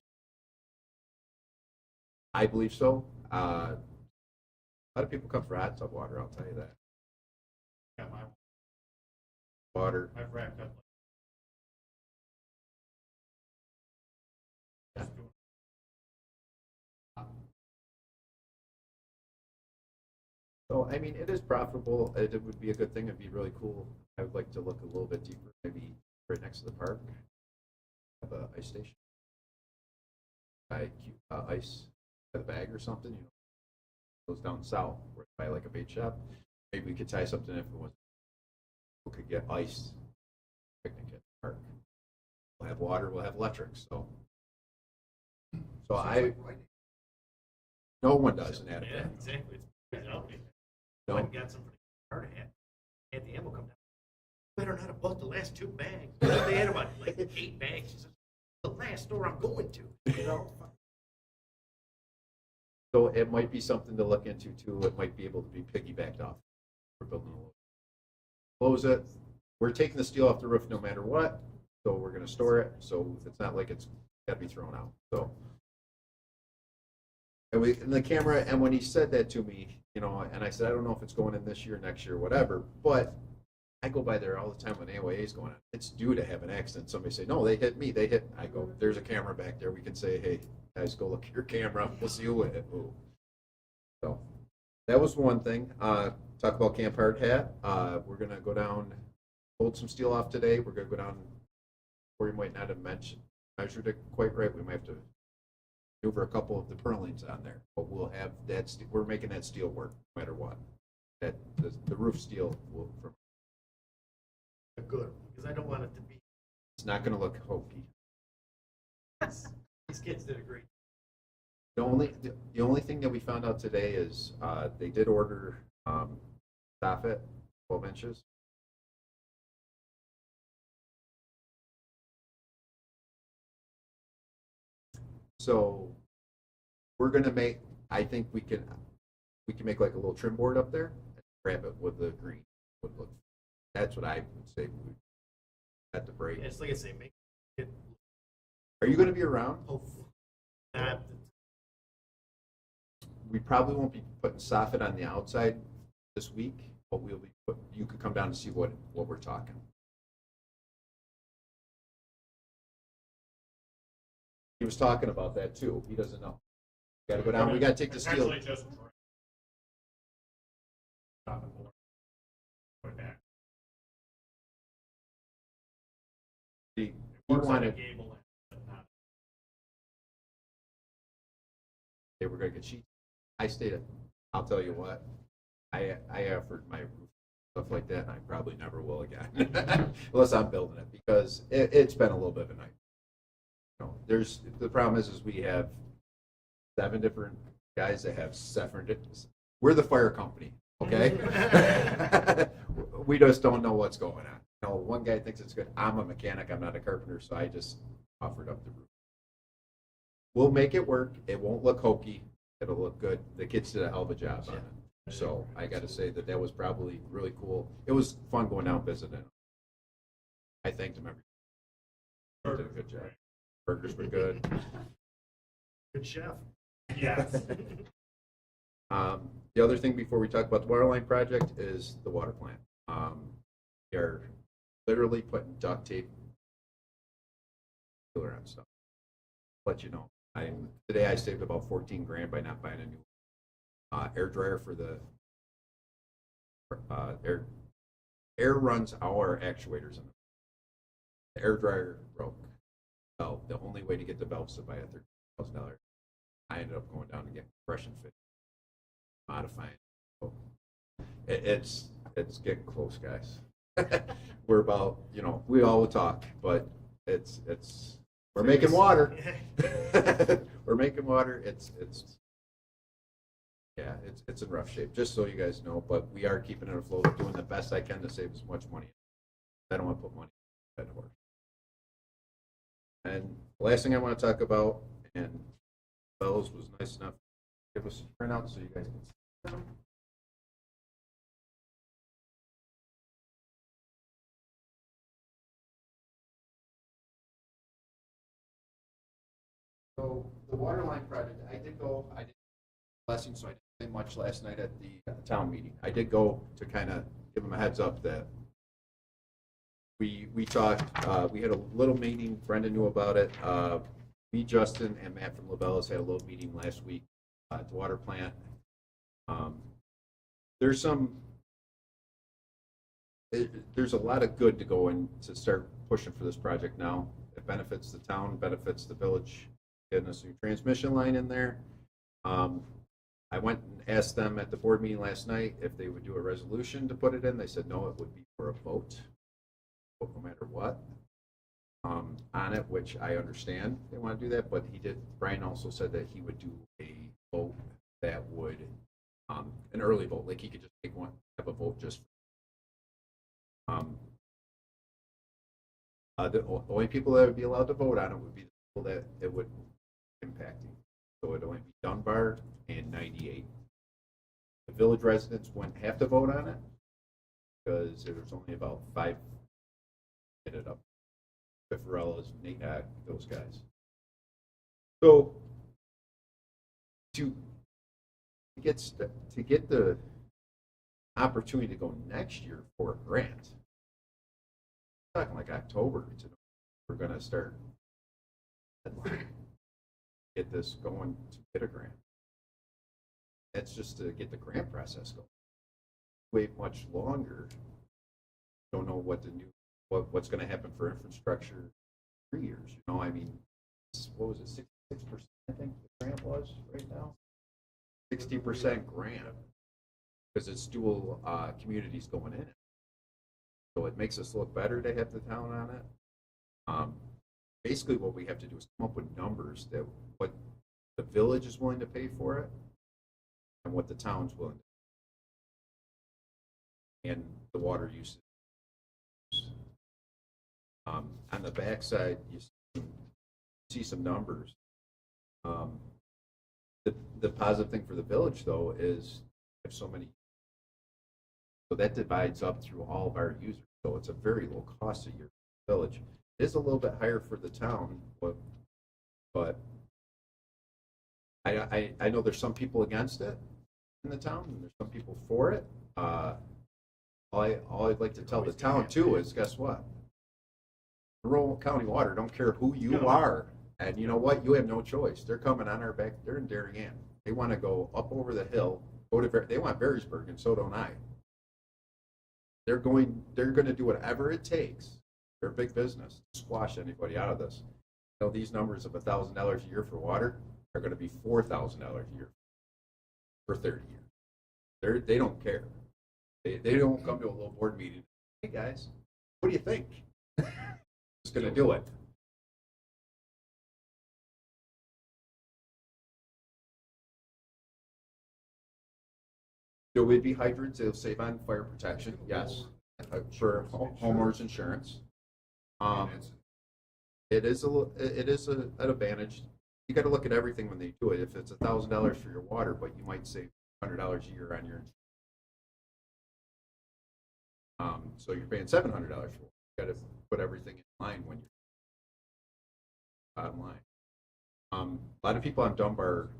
I believe so. A lot of people come for hot tub water, I'll tell you that. Yeah, Water. I've racked up. Yeah. So, I mean, it is profitable. It would be a good thing. It'd be really cool. I would like to look a little bit deeper, maybe right next to the park. Have an ice station. Ice by the bag or something, goes down south where by like a bait shop. Maybe we could tie something if it was. We could get ice, picnic at the park. We'll have water, we'll have electric. So no one does in Attica. Yeah, exactly. It's out there. No. Went and got some for the car to have. Had the ammo come down. Better not have bought the last 2 bags. They had about like 8 bags. She said, the last store I'm going to, So it might be something to look into too. It might be able to be piggybacked off. We're building a little. Close it, we're taking the steel off the roof no matter what, so we're gonna store it, so it's not like it's gotta be thrown out, so. And the camera, and when he said that to me, you know, and I said, I don't know if it's going in this year, next year, whatever, but I go by there all the time when AOA is going on. It's due to have an accident. Somebody say, no, they hit me, they hit. I go, there's a camera back there. We can say, hey, guys, go look at your camera. We'll see who it moved. So that was one thing. Talk about Camp Hard Hat. We're going to go down, hold some steel off today. We're going to go down, or you might not have measured it quite right. We might have to maneuver a couple of the purlins on there, but we'll have that. We're making that steel work no matter what. That the roof steel will. Good, because I don't want it to be. It's not going to look hokey. These kids did a great. The only thing that we found out today is they did order soffit 12 inches. So we're gonna make. I think we can make like a little trim board up there and wrap it with the green. Would look. That's what I would say. We at the break. It's like I say, make it. Are you going to be around? Hopefully. Not. We probably won't be putting soffit on the outside this week, but we'll be. You could come down and see what we're talking. He was talking about that too. He doesn't know. Got to go down. We got to take the steel. Just stop and pull it back. He Works on a wanted. gable but not. They were going to get sheets. I stayed. I'll tell you what. I offered my roof stuff like that, and I probably never will again, unless I'm building it, because it's been a little bit of a nightmare. You know, the problem is we have 7 different guys that have 7 different. We're the fire company, okay? We just don't know what's going on. You know, one guy thinks it's good. I'm a mechanic. I'm not a carpenter, so I just offered up the roof. We'll make it work. It won't look hokey. It'll look good. The kids did a hell of a job on it. So I got to say that was probably really cool. It was fun going down visiting. I thanked them every. They did a good job. Burgers were good. Good chef. Yes. The other thing before we talk about the water line project is the water plant. We are literally putting duct tape on stuff. Let you know. Today I saved about 14 grand by not buying a new air dryer for the air runs our actuators in the air dryer broke. So the only way to get the valves to buy a $30,000. I ended up going down and getting compression fit, modifying. So it's getting close, guys. We're about, you know, we all will talk, but we're making water. We're making water. It's in rough shape, just so you guys know, but we are keeping it afloat, doing the best I can to save as much money. I don't want to put money in the horse. And the last thing I want to talk about, and Bells was nice enough to give us a printout so you guys can see them. So the water line project, I did blessing, so I didn't say much last night at the town meeting. I did go to kind of give them a heads up that we talked, we had a little meeting, Brenda knew about it. Me, Justin, and Matt from Labellas had a little meeting last week at the water plant. There's a lot of good to go in to start pushing for this project now. It benefits the town, benefits the village, getting us a new transmission line in there. I went and asked them at the board meeting last night if they would do a resolution to put it in. They said no, it would be for a vote no matter what on it, which I understand they want to do that, but Brian also said that he would do a vote that would an early vote, like he could just have a vote just the only people that would be allowed to vote on it would be the people that it would impact. So it would only be Dunbar and 98. The village residents wouldn't have to vote on it because there was only about 5 get it up. Pifferella's, NADAC, those guys. So to get the opportunity to go next year for a grant, talking like October, we're going to start get this going to get a grant. That's just to get the grant process going. Wait much longer. Don't know what's going to happen for infrastructure in 3 years. You know, I mean, what was it, 66%? I think the grant was right now. 60% grant because it's dual communities going in. So it makes us look better to have the town on it. Basically, what we have to do is come up with numbers that what the village is willing to pay for it and what the town's willing to, and the water usage. On the backside, you see some numbers. The positive thing for the village, though, is if so many, so that divides up through all of our users. So it's a very low cost a year for the village. It is a little bit higher for the town, but I know there's some people against it in the town, and there's some people for it. All I'd like to tell the town too is, guess what? Rural County Water don't care who you are, and you know what? You have no choice. They're coming on our back. They're in Darien. They want to go up over the hill. They want Berrysburg, and so don't I. They're going to do whatever it takes. They're a big business to squash anybody out of this. You know, these numbers of $1,000 a year for water are going to be $4,000 a year for 30 years. They don't care. They don't come to a little board meeting. Hey guys, what do you think? Just going to do it. There would be hydrants. It'll save on fire protection. Yes, for homeowners insurance. It is an advantage. You got to look at everything when they do it. If it's $1,000 for your water, but you might save $100 a year on your insurance. So you're paying $700 for it. You got to put everything in line when you're bottom line. A lot of people on Dunbar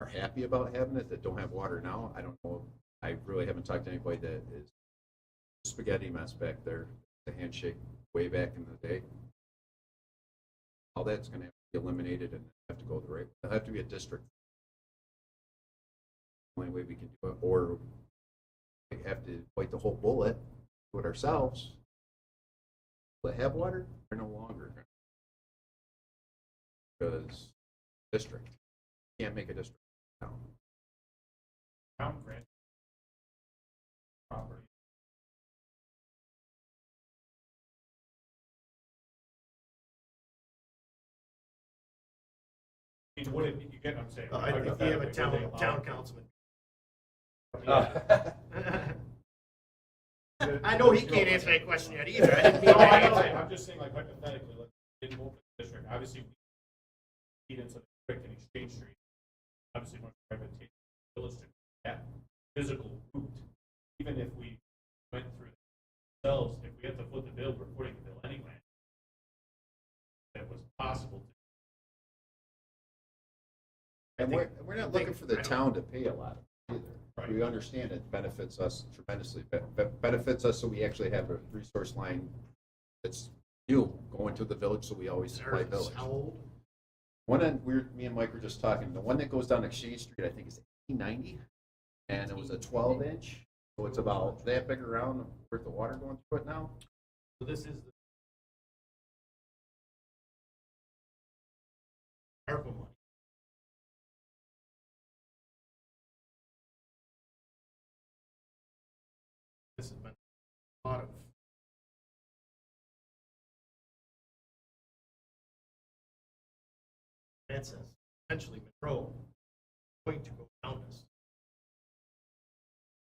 are happy about having it that don't have water now. I don't know. I really haven't talked to anybody that is spaghetti mess back there, the handshake way back in the day. All that's going to have to be eliminated and have to go the right way. It'll have to be a district. The only way we can do it, or we have to bite the whole bullet, do it ourselves. But have water, they're no longer because district can't make a district. Town grant property. I mean, would it, you get what I'm saying? I think you have a town councilman. I know he can't answer that question yet either. I didn't mean No, I to know. answer. I'm just saying, like, hypothetically, like, in open district, obviously, we feed into the district and Exchange Street. Obviously, much advantageous village to that physical route. Even if we went through it ourselves, if we have to foot the bill, we're footing the bill anyway. That was possible. And we're not looking for the town to pay a lot either. Right. We understand it benefits us tremendously. Benefits us so we actually have a resource line that's new going to the village, so we always supply village. How old? Me and Mike were just talking. The one that goes down Exchange Street, I think, is 1890, and it was a 12-inch. So it's about that big around worth of water going through it now. So this is the ARPA money. This has been a lot of Francis, essentially Monroe, going to go down this.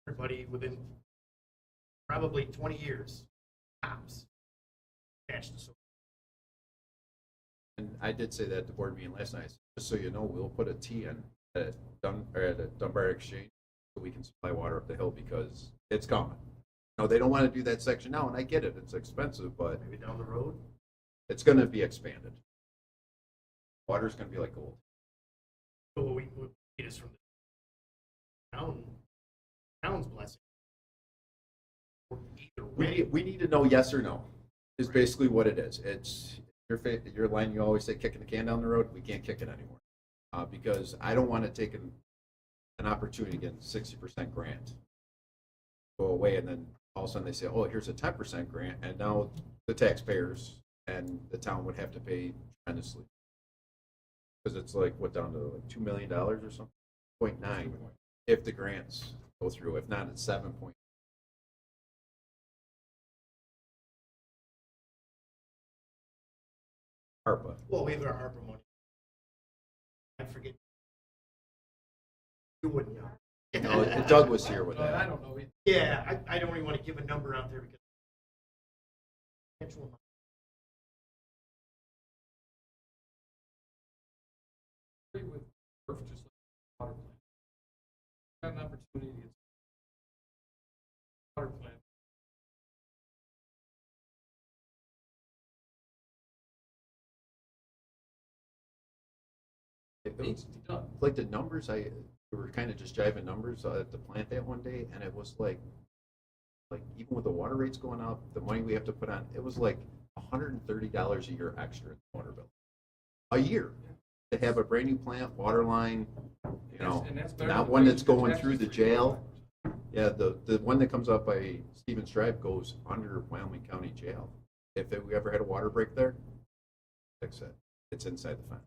Everybody within probably 20 years, tops, attached to so. And I did say that at the board meeting last night. Just so you know, we'll put a T in at Dunbar Exchange so we can supply water up the hill because it's coming. No, they don't want to do that section now, and I get it, it's expensive, but Maybe down the road. it's gonna be expanded. Water's gonna be like gold. So what we need is from the town's blessing. Or either way. We need to know yes or no, is basically what it is. It's your line, you always say kicking the can down the road, we can't kick it anymore. Because I don't want to take an opportunity to get 60% grant, go away, and then all of a sudden they say, oh, here's a 10% grant, and now the taxpayers and the town would have to pay tremendously. Because it's like, what, down to like $2 million or something? 0.9 if the grants go through. If not, it's 7. ARPA. Well, we have our ARPA money. I forget. You wouldn't know. No, Doug was here with No, I that. don't know either. Yeah, I don't even want to give a number out there because. Agree with Murph, just like the water plant. Got an opportunity to get water plant. It needs to be done. Like the numbers, we were kind of just jiving numbers at the plant that one day, and it was like even with the water rates going up, the money we have to put on, it was like $130 a year extra in the water bill. A year to have a brand new plant, water line, you know, And that's better not than one paying that's your going taxes through the for your jail. water. Yeah, the one that comes up by Stevens Drive goes under Wyoming County Jail. If we ever had a water break there, fix it. It's inside the fence.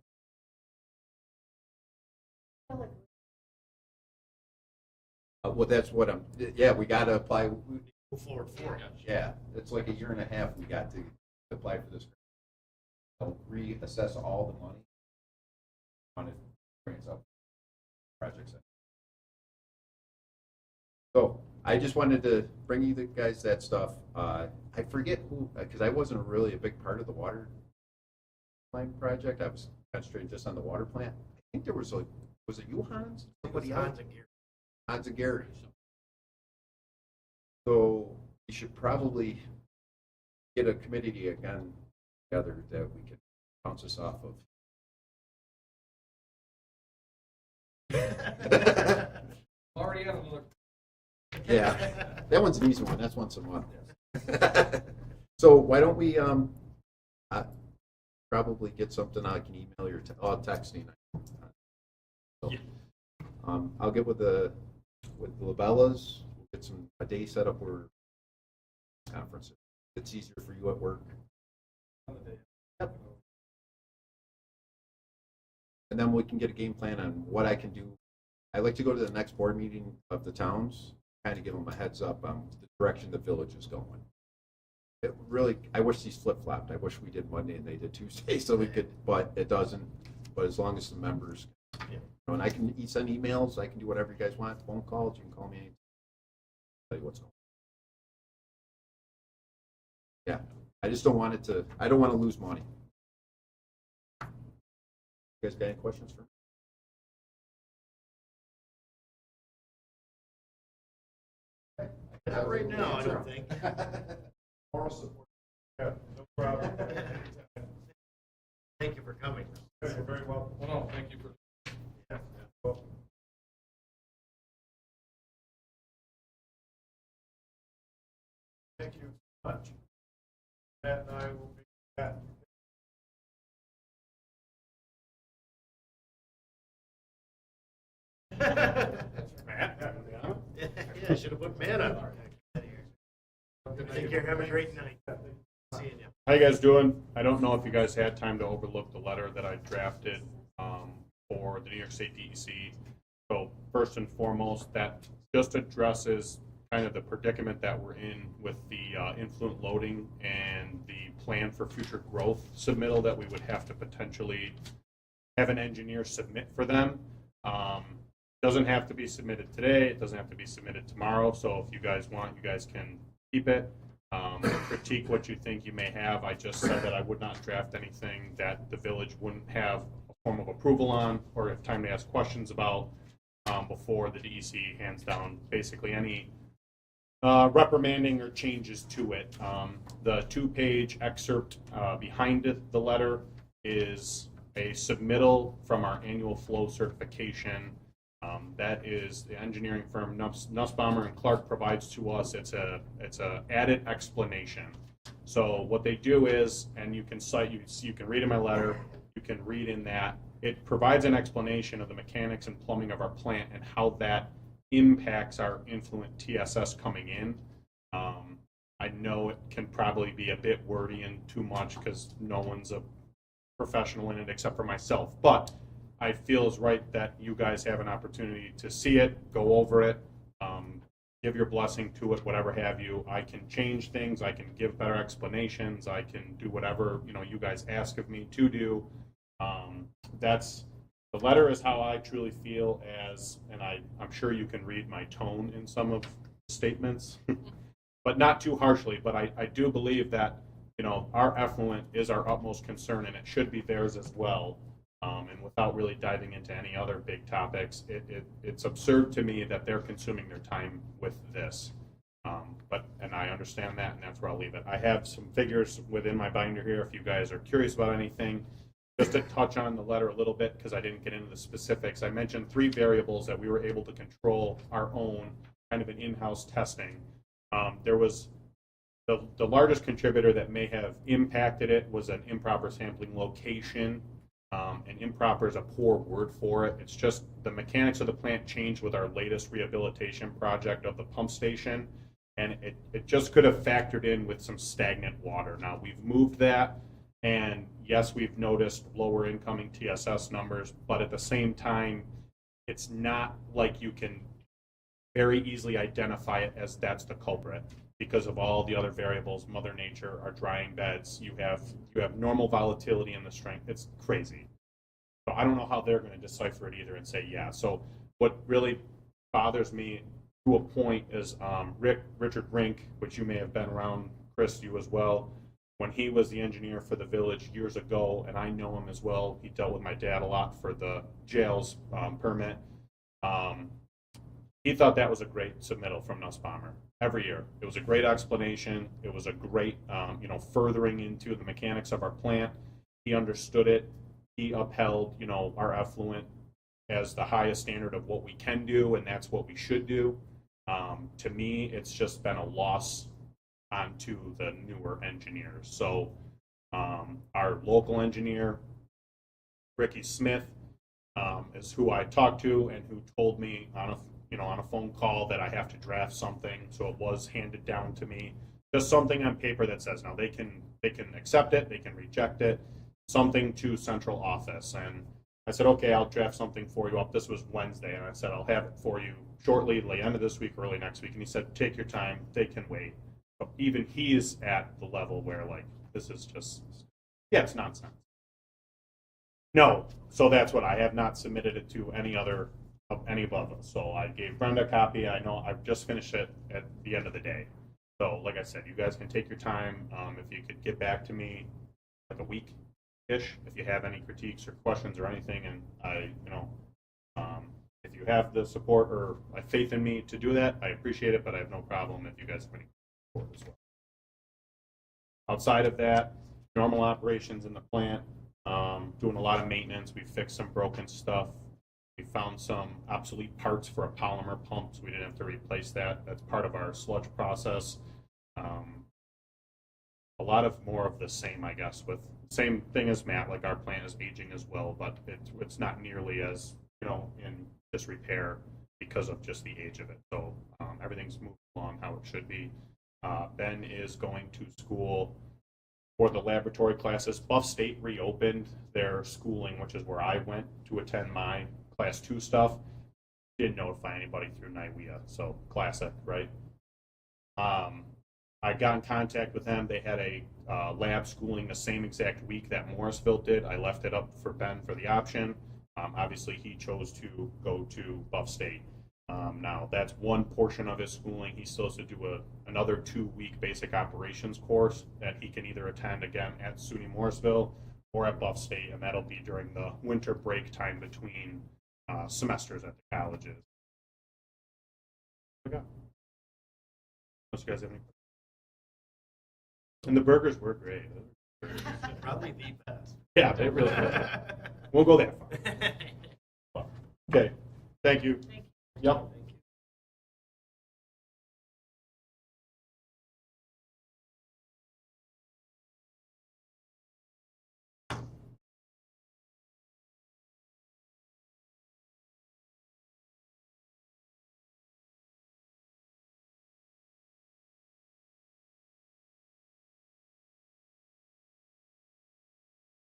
Well, that's what yeah, we got to apply. Go forward for it. Yeah, it's like a year and a half we got to apply for this. They'll reassess all the money on it, brings up projects. So I just wanted to bring you guys that stuff. I forget who, because I wasn't really a big part of the water line project. I was concentrating just on the water plant. I think there was was it you, Hans? Somebody else? Hans and Gary. So we should probably get a committee again together that we can bounce this off of. Already on another. Yeah, that one's an easy one. That's once a month. So why don't we probably get something I can email you or texting. So, I'll get with the Labellas. We'll get a day set up where conference. It's easier for you at work. Yep. And then we can get a game plan on what I can do. I like to go to the next board meeting of the towns, kind of give them a heads up on the direction the village is going. It really, I wish these flip-flopped. I wish we did Monday and they did Tuesday so we could, but it doesn't. But as long as the members, and I can send emails, I can do whatever you guys want, phone calls, you can call me anytime. Tell you what's going on. Yeah, I just don't want it to, I don't want to lose money. You guys got any questions for me? Not right now, I don't think. Moral support. Yeah, no problem. Thank you for coming. You're very welcome. Well, no, thank you for. Thank you so much. Matt and I will be back. Matt? Yeah, I should have put man on. Take care, have a great night. Seeing you. How you guys doing? I don't know if you guys had time to overlook the letter that I drafted for the New York State DEC. So first and foremost, that just addresses kind of the predicament that we're in with the influent loading and the plan for future growth submittal that we would have to potentially have an engineer submit for them. Doesn't have to be submitted today. It doesn't have to be submitted tomorrow. So if you guys want, you guys can keep it. Critique what you think you may have. I just said that I would not draft anything that the village wouldn't have a form of approval on or have time to ask questions about before the DEC hands down basically any reprimanding or changes to it. The 2-page excerpt behind it, the letter, is a submittal from our annual flow certification. That is the engineering firm Nussbaumer and Clark provides to us. It's a added explanation. So what they do is, and you can cite, you can read in my letter, you can read in that, it provides an explanation of the mechanics and plumbing of our plant and how that impacts our influent TSS coming in. I know it can probably be a bit wordy and too much because no one's a professional in it except for myself, but I feel it's right that you guys have an opportunity to see it, go over it, give your blessing to it, whatever have you. I can change things, I can give better explanations, I can do whatever you guys ask of me to do. That's the letter is how I truly feel as, and I'm sure you can read my tone in some of the statements, but not too harshly. But I do believe that our effluent is our utmost concern, and it should be theirs as well. And without really diving into any other big topics, it's absurd to me that they're consuming their time with this. And I understand that, and that's where I'll leave it. I have some figures within my binder here if you guys are curious about anything. Just to touch on the letter a little bit, because I didn't get into the specifics, I mentioned 3 variables that we were able to control our own, kind of an in-house testing. There was the largest contributor that may have impacted it was an improper sampling location. And improper is a poor word for it. It's just the mechanics of the plant changed with our latest rehabilitation project of the pump station, and it just could have factored in with some stagnant water. Now we've moved that, and yes, we've noticed lower incoming TSS numbers, but at the same time, it's not like you can very easily identify it as that's the culprit because of all the other variables, Mother Nature, our drying beds, you have normal volatility in the strength. It's crazy. So I don't know how they're going to decipher it either and say, yeah. So what really bothers me to a point is Richard Rink, which you may have been around, Chris, you as well, when he was the engineer for the village years ago, and I know him as well. He dealt with my dad a lot for the jails permit. He thought that was a great submittal from Nussbaumer every year. It was a great explanation. It was a great, furthering into the mechanics of our plant. He understood it. He upheld, our effluent as the highest standard of what we can do, and that's what we should do. To me, it's just been a loss onto the newer engineers. So our local engineer, Ricky Smith, is who I talked to and who told me on a phone call that I have to draft something. So it was handed down to me, just something on paper that says now they can accept it, they can reject it, something to central office. And I said, okay, I'll draft something for you up. This was Wednesday, and I said I'll have it for you shortly, late end of this week, early next week. And he said, take your time, they can wait. But even he's at the level where this is just, it's nonsense. No, so that's what I have not submitted it to any above us. So I gave Brenda a copy. I know I've just finished it at the end of the day. So like I said, you guys can take your time. If you could get back to me like a week-ish, if you have any critiques or questions or anything, and if you have the support or faith in me to do that, I appreciate it, but I have no problem if you guys have any support as well. Outside of that, normal operations in the plant, doing a lot of maintenance. We fixed some broken stuff. We found some obsolete parts for a polymer pump, so we didn't have to replace that. That's part of our sludge process. A lot of more of the same, I guess, with same thing as Matt, like our plant is aging as well, but it's not nearly as, in disrepair because of just the age of it. So everything's moving along how it should be. Ben is going to school for the laboratory classes. Buff State reopened their schooling, which is where I went to attend my Class 2 stuff. Didn't notify anybody through NIWEA, so classic, right? I got in contact with them. They had a lab schooling the same exact week that Morrisville did. I left it up for Ben for the option. Obviously, he chose to go to Buff State. Now, that's one portion of his schooling. He still has to do another 2-week basic operations course that he can either attend again at SUNY Morrisville or at Buff State, and that'll be during the winter break time between semesters at the colleges. Okay. Unless you guys have any. And the burgers were great. Probably the best. Yeah, they really were. Won't go that far. Okay, thank you. Thank Yep.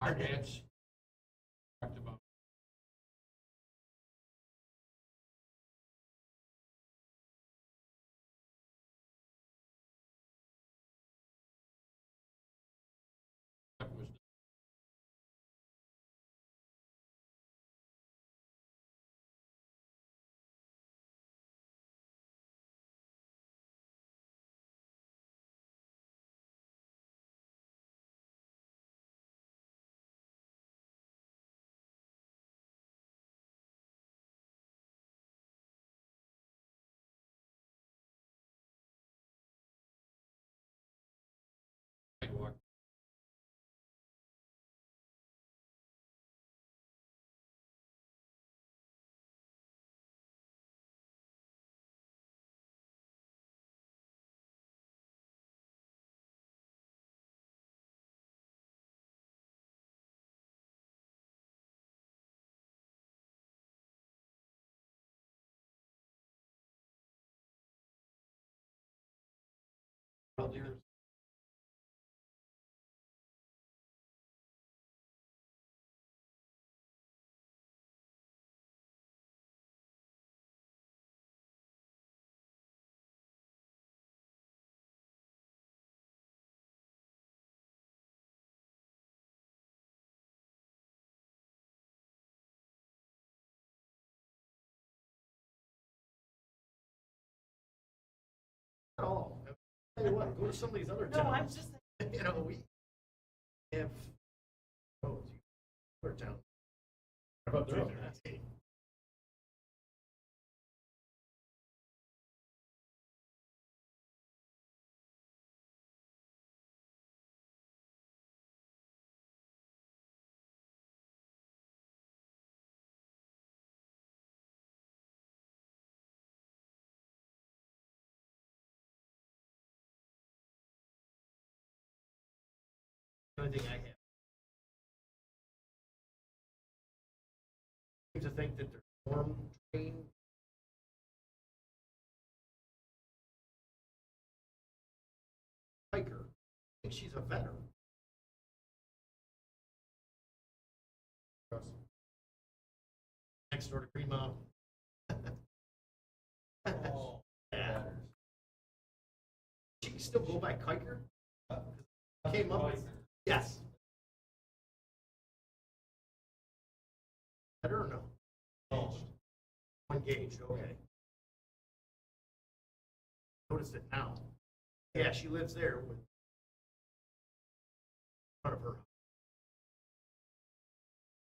Our dad's talked about. That was sidewalk. At all. Tell you what, go to some of these other No, I'm towns. just, You know, we have roads. Other towns. How about They're through all there? nasty. The only thing I have. Seem to think that they're storm trained. Hiker. I think she's a veteran. Next door to Green Mountain. Oh, Yeah. She can still go by Kiker? Came up with, yes. Better or no? Oh, engaged, okay. Notice it now. Yeah, she lives there with front of her.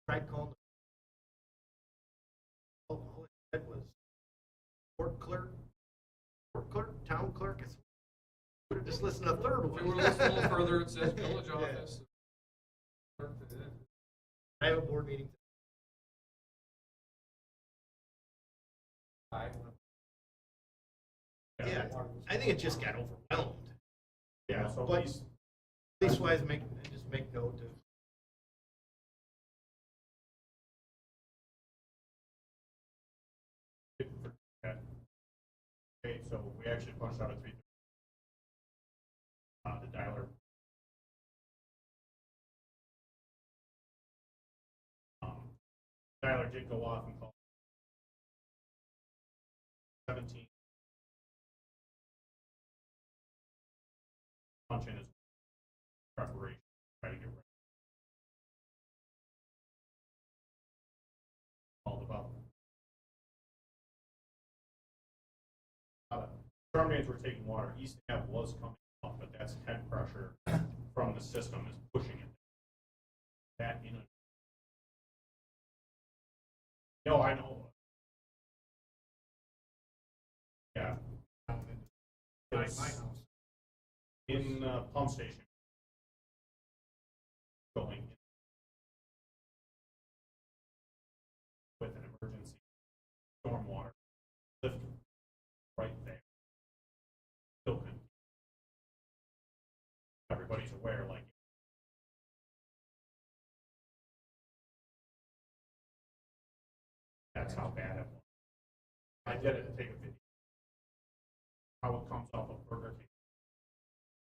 Tried calling. All it said was court clerk, town clerk. Would have just listened to the third if one. you were to listen a little further, it says village office. I have a board meeting. Yeah, I think it just got overwhelmed. Yeah, so But- please, Leastwise, just make note of. okay, so we actually punched out a 3. The dialer. Dialer did go off and call 17. Punch in his preparation, try to get ready. Called about. Storm drains were taking water. East Ave was coming up, but that's head pressure from the system is pushing it. That in a. No, I know. Yeah. By my house. In pump station. Going with an emergency stormwater lift right there. Still couldn't. Everybody's aware, like. That's how bad it was. I did it to take a video. How it comes off of Burger King.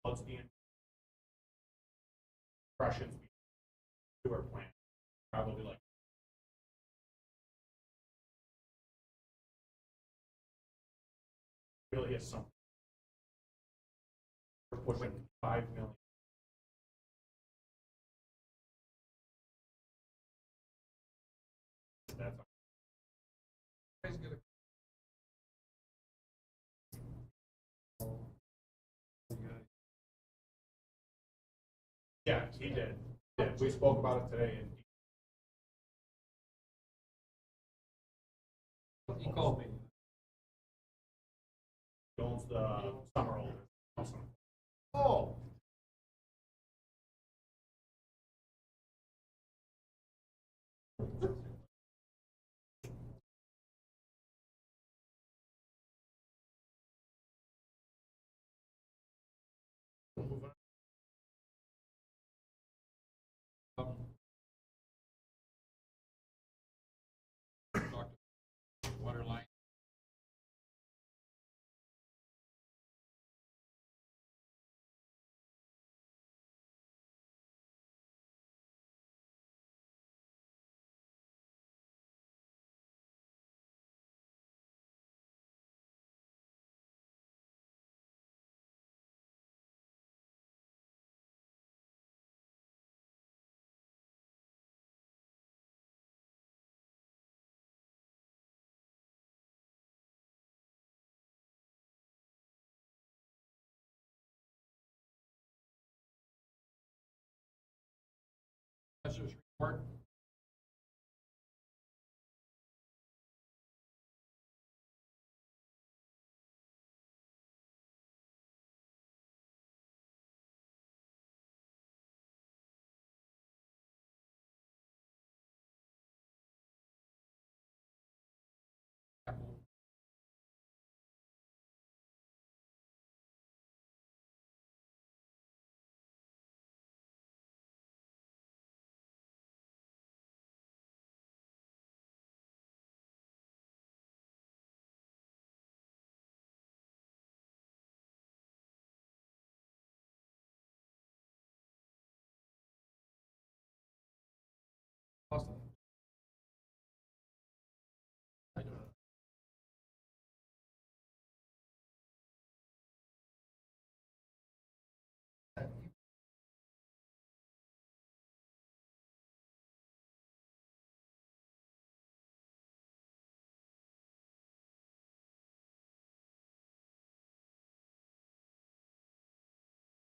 Floods the impressions sewer plant. Probably like. Really is something. We're pushing 5 million. That's Guys get a- yeah, he did. Yeah, we spoke about it today, and He called me. he owns the summer older. Awesome. Oh, we'll move on. Talked to water line. Assessor's report. Austin.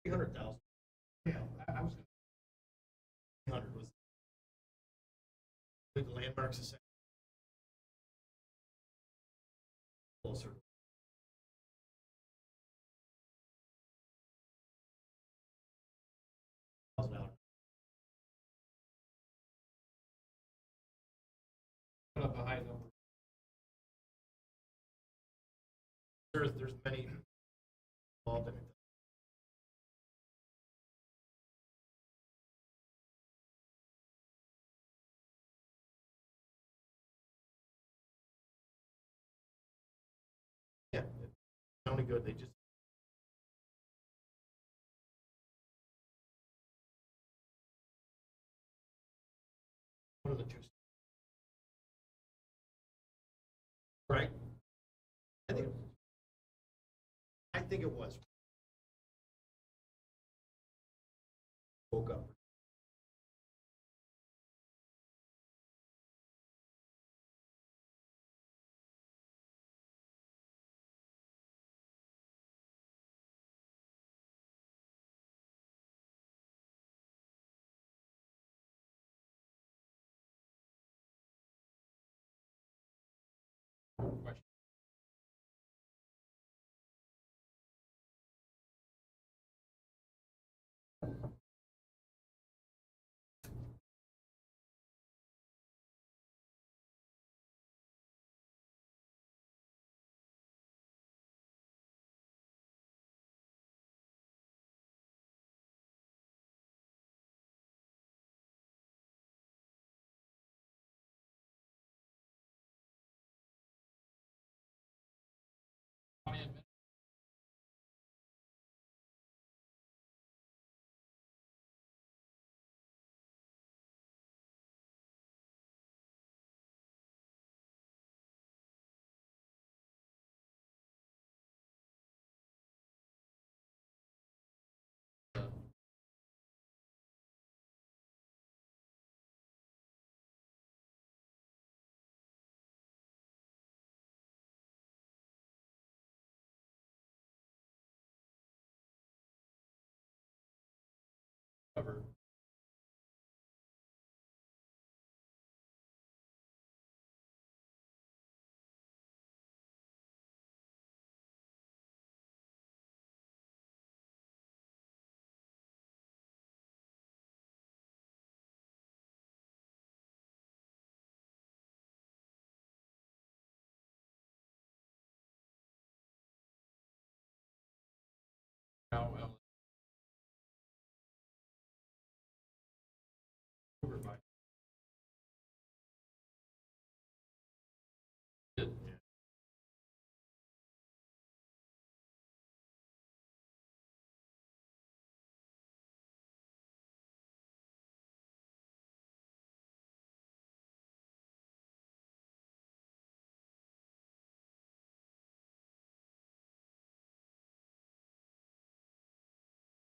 $300,000. Yeah, I was. 300 was the landmarks assessment. Closer. $1,000. Put up a high number. There's many involved in it. Yeah, it's only good. They just one of the two. Right? I think it was. Woke up. Question. covered. Now, covered by-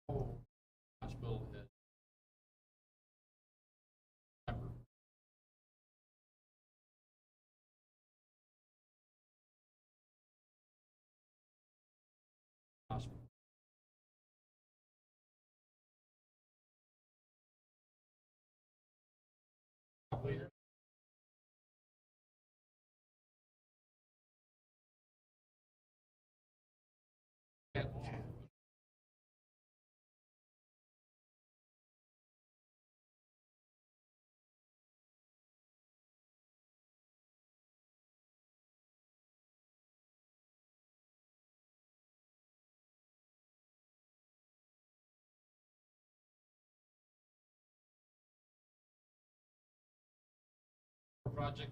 Oh, hospital had September. Hospital. Later. Yeah. Project.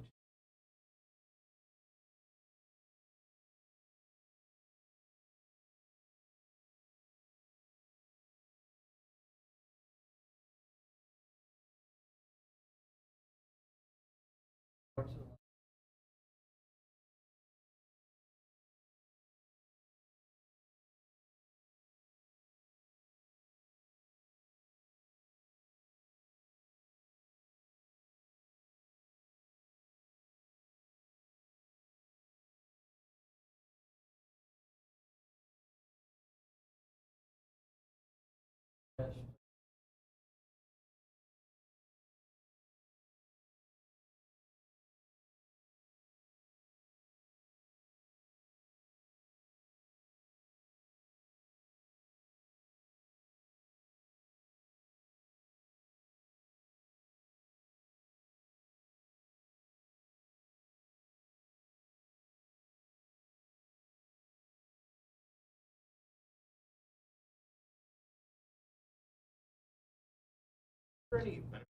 Any benefit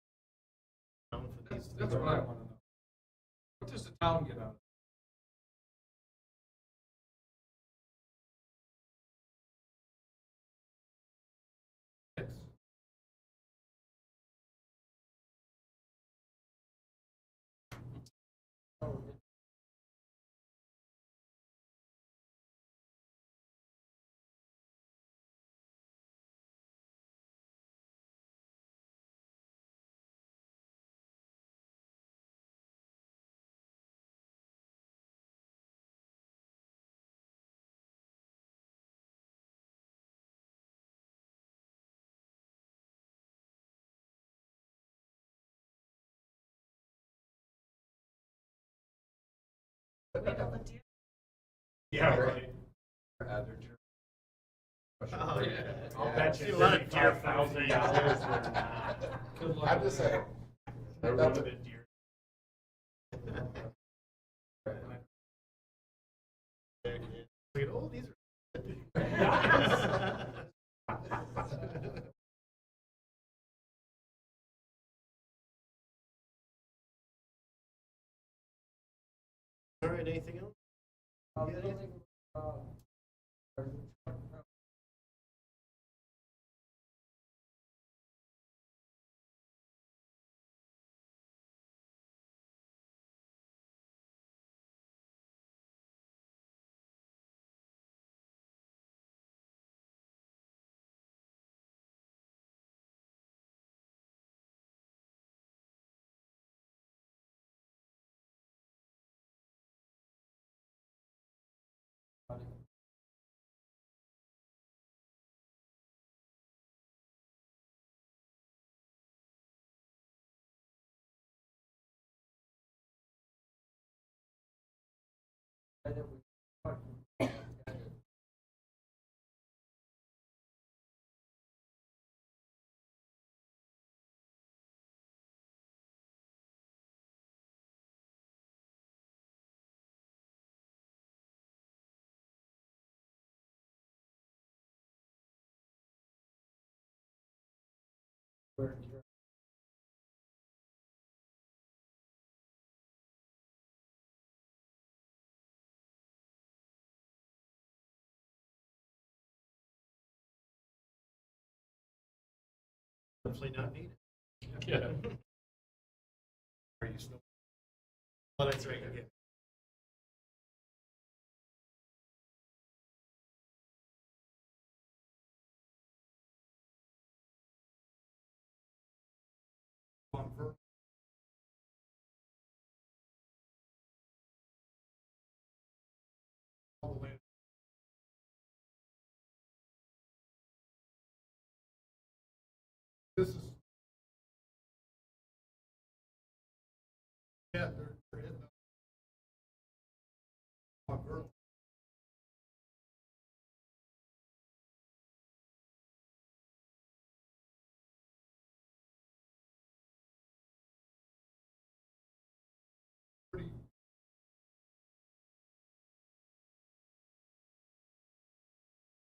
for these? That's what I want to know. What does the town get out of it? Yes. Wait on the deer. Yeah, right. Oh, yeah. I'll bet See you a lot of deer $35,000 were not. Good luck. I'm just saying. They're one of the deer. Wait, oh, these are. All right, anything else? You got anything? And then we- Hopefully not needed. Yeah. Are you snow? Oh, that's right, yeah. All the way. This is. Yeah, they're hitting up. On Vernal. Pretty.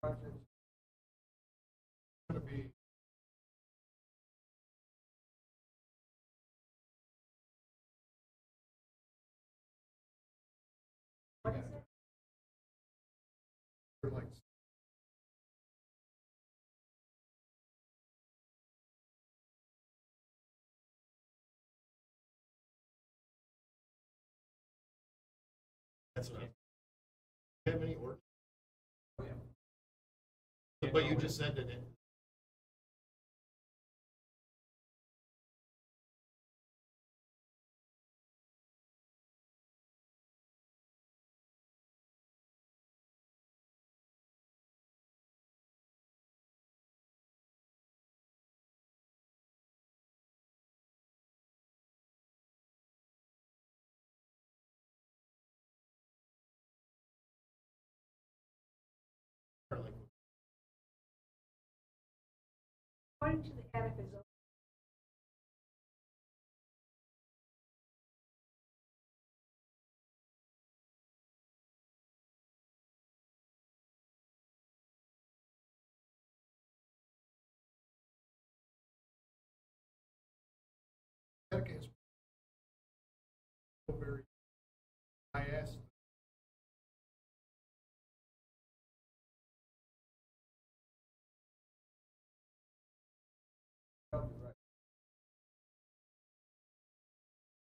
Project's gonna be. What is it? They're like. That's what I'm. Do you have any order? Oh, yeah. But you just said that it. Or like, According to the Attica zone. Attica is. Very. I asked.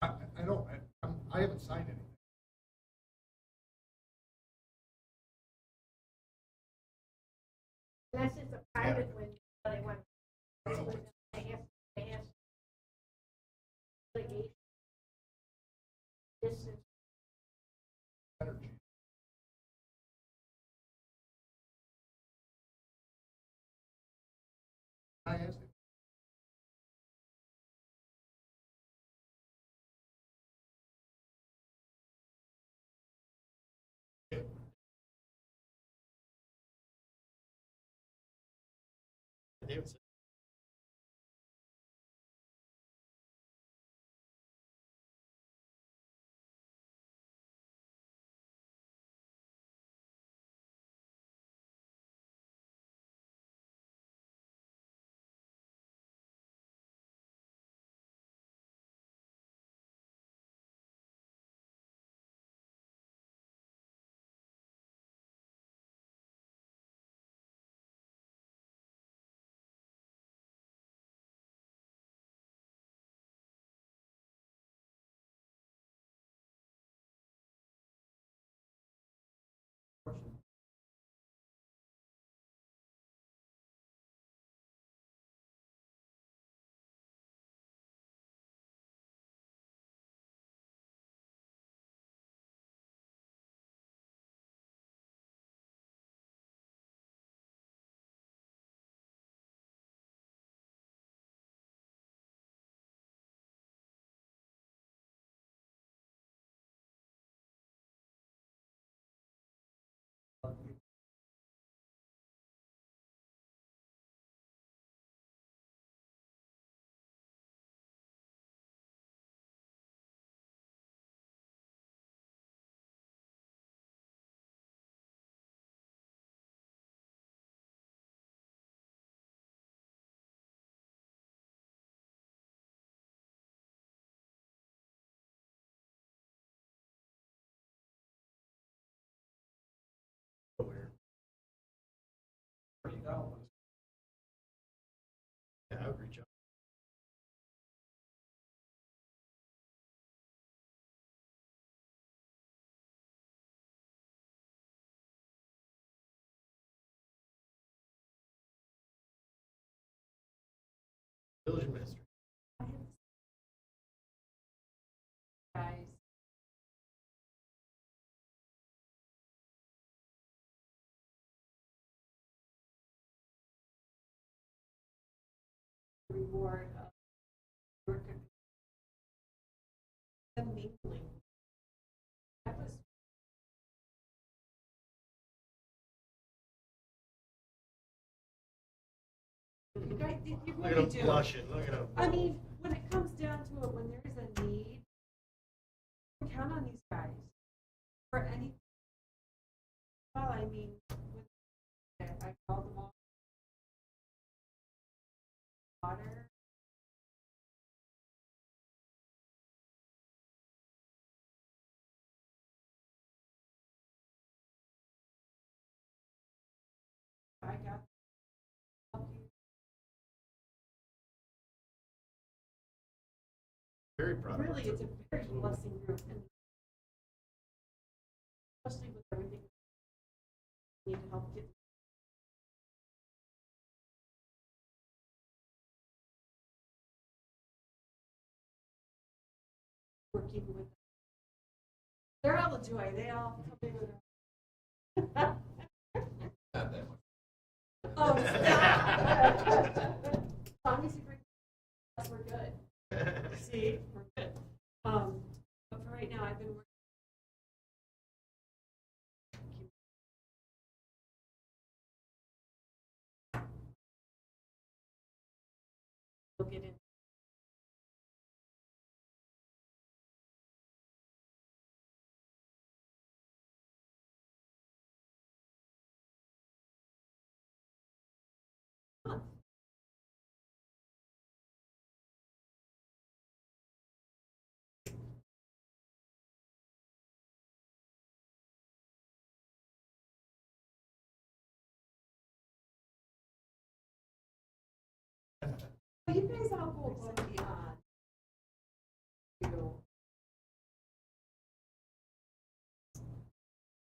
I don't, I haven't signed anything. Unless it's a private one, they want. They ask. Litigation. Distance. Energy. I asked him. they would say, Village administrator. Guys. Reward of work of the mingling. That was you guys, you Look really at him do. blushing, look at him. I mean, when it comes down to it, when there is a need, you can count on these guys for anything. Well, I mean, I called them all. Water. I got Very proud of really, her. it's a very blessing group, and especially with everything we need to help get. Working with them. They're all a joy. They all help me with it. Not that much. Oh, stop. As long as you bring us, we're good. See, we're good. But for right now, I've been working. We'll get in. You guys all go above and beyond.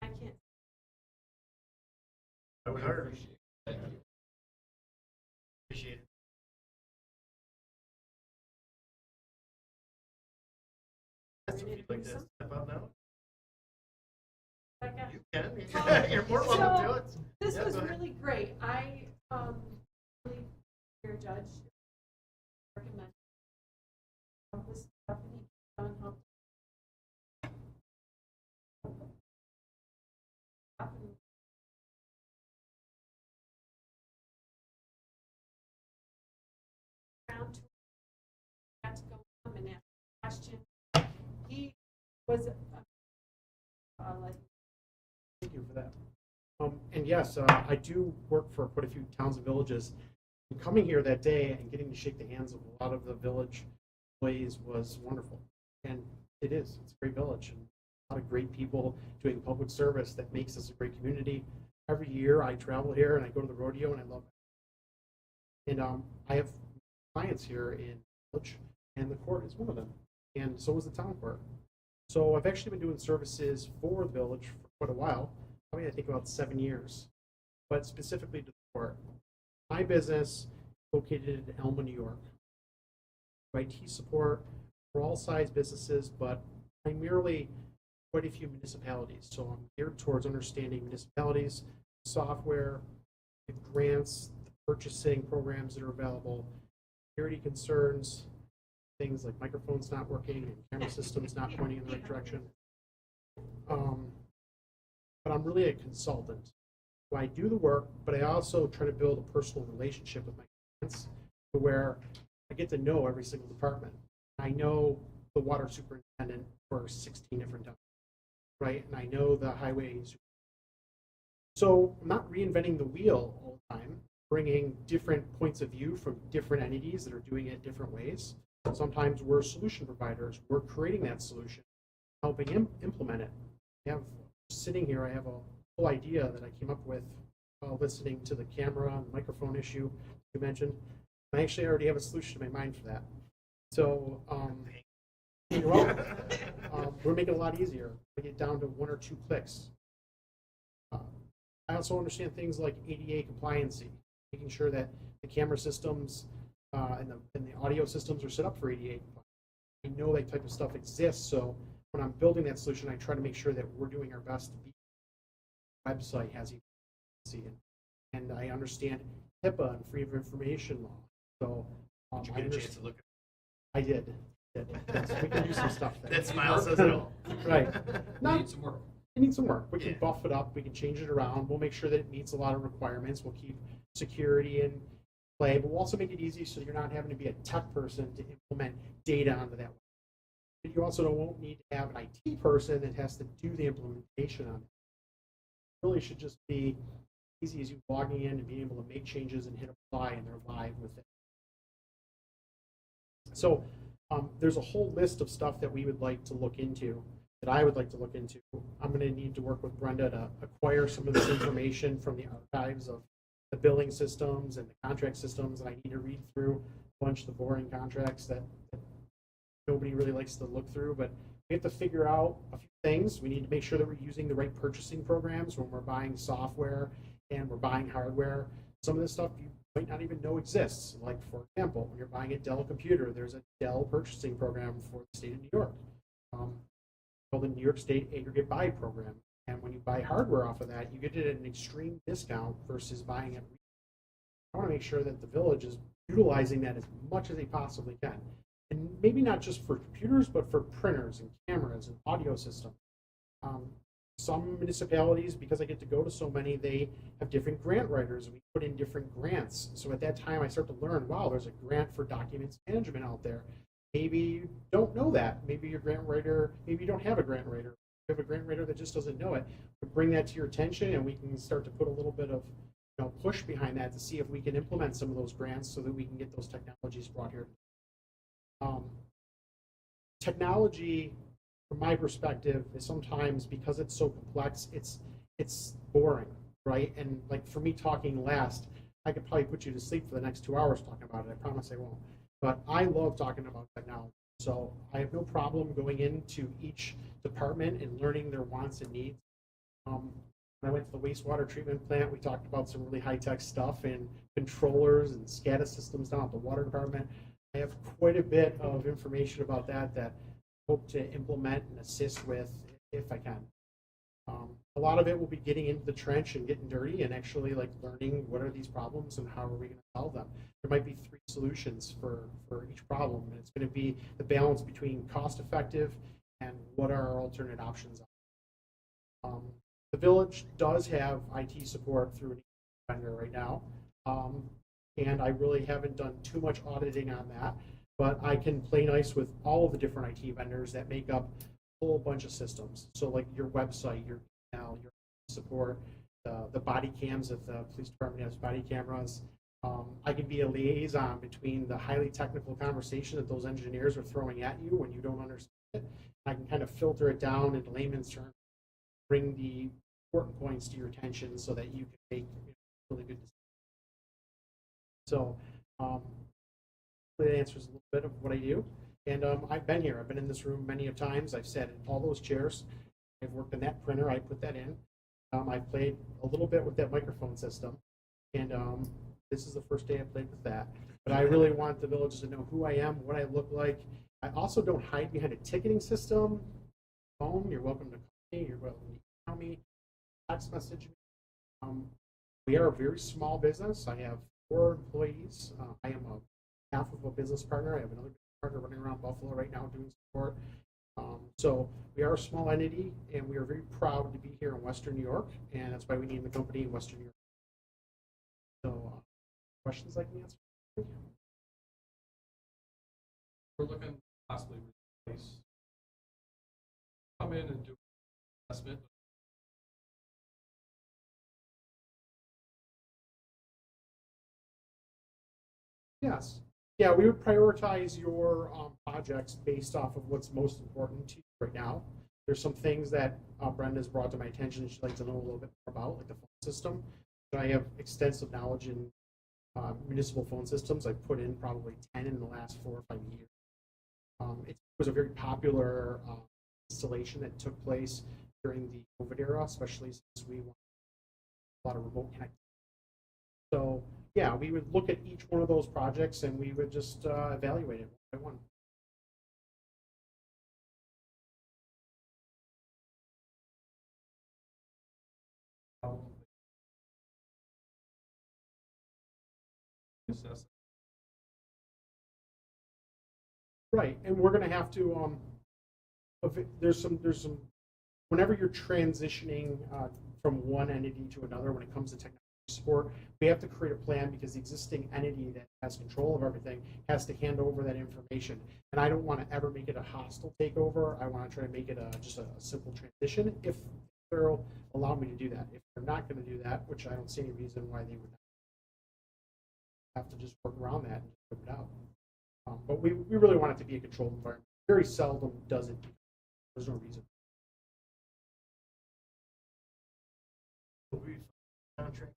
I can't. I would hire. Thank you. Appreciate it. That's if you'd like to step out now. Like, You can. You're more welcome to it. This Yeah, was go ahead. really great. I really, your judge, recommend all this stuff and he's done help. Around to got to go home and ask questions. He was like. Thank you for that. And yes, I do work for quite a few towns and villages. And coming here that day and getting to shake the hands of a lot of the village employees was wonderful. And it is. It's a great village and a lot of great people doing public service that makes this a great community. Every year I travel here and I go to the rodeo and I love it. And I have clients here in the village and the court is one of them. And so is the town court. So I've actually been doing services for the village for quite a while. I think about 7 years, but specifically to the court. My business is located in Elma, New York. IT support for all size businesses, but primarily quite a few municipalities. So I'm geared towards understanding municipalities, software, the grants, the purchasing programs that are available, security concerns, things like microphones not working and camera systems not pointing in the right direction. But I'm really a consultant. So I do the work, but I also try to build a personal relationship with my clients to where I get to know every single department. I know the water superintendent for 16 different towns, right? And I know the highway superintendent. So I'm not reinventing the wheel all the time, bringing different points of view from different entities that are doing it different ways. Sometimes we're solution providers. We're creating that solution, helping implement it. I have sitting here, I have a whole idea that I came up with while listening to the camera and microphone issue you mentioned. I actually already have a solution in my mind for that. So, you're welcome. We're making it a lot easier. We get down to 1 or 2 clicks. I also understand things like ADA compliancy, making sure that the camera systems and the audio systems are set up for 88. I know that type of stuff exists, so when I'm building that solution, I try to make sure that we're doing our best to be website has efficiency, and I understand HIPAA and freedom of information law. So Did you I get a chance understand. to look I did. Yes, we can do some stuff there. That smile says it all. Right. We need some work. It needs some work. We can Yeah. buff it up. We can change it around. We'll make sure that it meets a lot of requirements. We'll keep security in play, but we'll also make it easy so you're not having to be a tech person to implement data onto that. But you also won't need to have an IT person that has to do the implementation on it. It really should just be easy as you logging in and being able to make changes and hit apply, and they're live with it. So there's a whole list of stuff that we would like to look into, that I would like to look into. I'm going to need to work with Brenda to acquire some of this information from the archives of the billing systems and the contract systems, and I need to read through a bunch of the boring contracts that nobody really likes to look through, but we have to figure out a few things. We need to make sure that we're using the right purchasing programs when we're buying software and we're buying hardware. Some of this stuff you might not even know exists. Like, for example, when you're buying a Dell computer, there's a Dell purchasing program for the state of New York, called the New York State Aggregate Buy Program. And when you buy hardware off of that, you get it at an extreme discount versus buying it. I want to make sure that the village is utilizing that as much as they possibly can. And maybe not just for computers, but for printers and cameras and audio systems. Some municipalities, because I get to go to so many, they have different grant writers, and we put in different grants. So at that time, I start to learn, wow, there's a grant for documents management out there. Maybe you don't know that. Maybe your grant writer, maybe you don't have a grant writer. You have a grant writer that just doesn't know it. We bring that to your attention, and we can start to put a little bit of push behind that to see if we can implement some of those grants so that we can get those technologies brought here. Technology, from my perspective, is sometimes, because it's so complex, it's boring, right? And like, for me talking last, I could probably put you to sleep for the next 2 hours talking about it. I promise I won't. But I love talking about technology. So I have no problem going into each department and learning their wants and needs. When I went to the wastewater treatment plant, we talked about some really high-tech stuff and controllers and SCADA systems down at the water department. I have quite a bit of information about that I hope to implement and assist with if I can. A lot of it will be getting into the trench and getting dirty and actually like learning what are these problems and how are we going to solve them. There might be 3 solutions for each problem, and it's going to be the balance between cost effective and what are our alternate options. The village does have IT support through an vendor right now, and I really haven't done too much auditing on that, but I can play nice with all of the different IT vendors that make up a whole bunch of systems. So like your website, your email, your support, the body cams, if the police department has body cameras. I can be a liaison between the highly technical conversation that those engineers are throwing at you when you don't understand it. I can kind of filter it down into layman's terms, bring the important points to your attention so that you can make really good decisions. So that answers a little bit of what I do. And I've been here. I've been in this room many of times. I've sat in all those chairs. I've worked in that printer. I put that in. I've played a little bit with that microphone system. And this is the first day I played with that. But I really want the villagers to know who I am, what I look like. I also don't hide behind a ticketing system. Phone, you're welcome to call me. You're welcome to email me, text message me. We are a very small business. I have 4 employees. I am half of a business partner. I have another business partner running around Buffalo right now doing support. So we are a small entity, and we are very proud to be here in Western New York, and that's why we named the company in Western New York. So questions I can answer? We're looking to possibly replace, come in and do investment. Yes. Yeah, we would prioritize your projects based off of what's most important to you right now. There's some things that Brenda's brought to my attention she'd like to know a little bit more about, like the phone system. I have extensive knowledge in municipal phone systems. I've put in probably 10 in the last 4 or 5 years. It was a very popular installation that took place during the COVID era, especially since we want a lot of remote connectivity. So yeah, we would look at each one of those projects and we would just evaluate it one by one. Assess it. Right, and we're gonna have to, there's some, whenever you're transitioning from one entity to another, when it comes to technology support, we have to create a plan because the existing entity that has control of everything has to hand over that information. And I don't want to ever make it a hostile takeover. I want to try to make it just a simple transition if they'll allow me to do that. If they're not going to do that, which I don't see any reason why they would not, have to just work around that and put it out. But we really want it to be a controlled environment. Very seldom does it. There's no reason. Contract.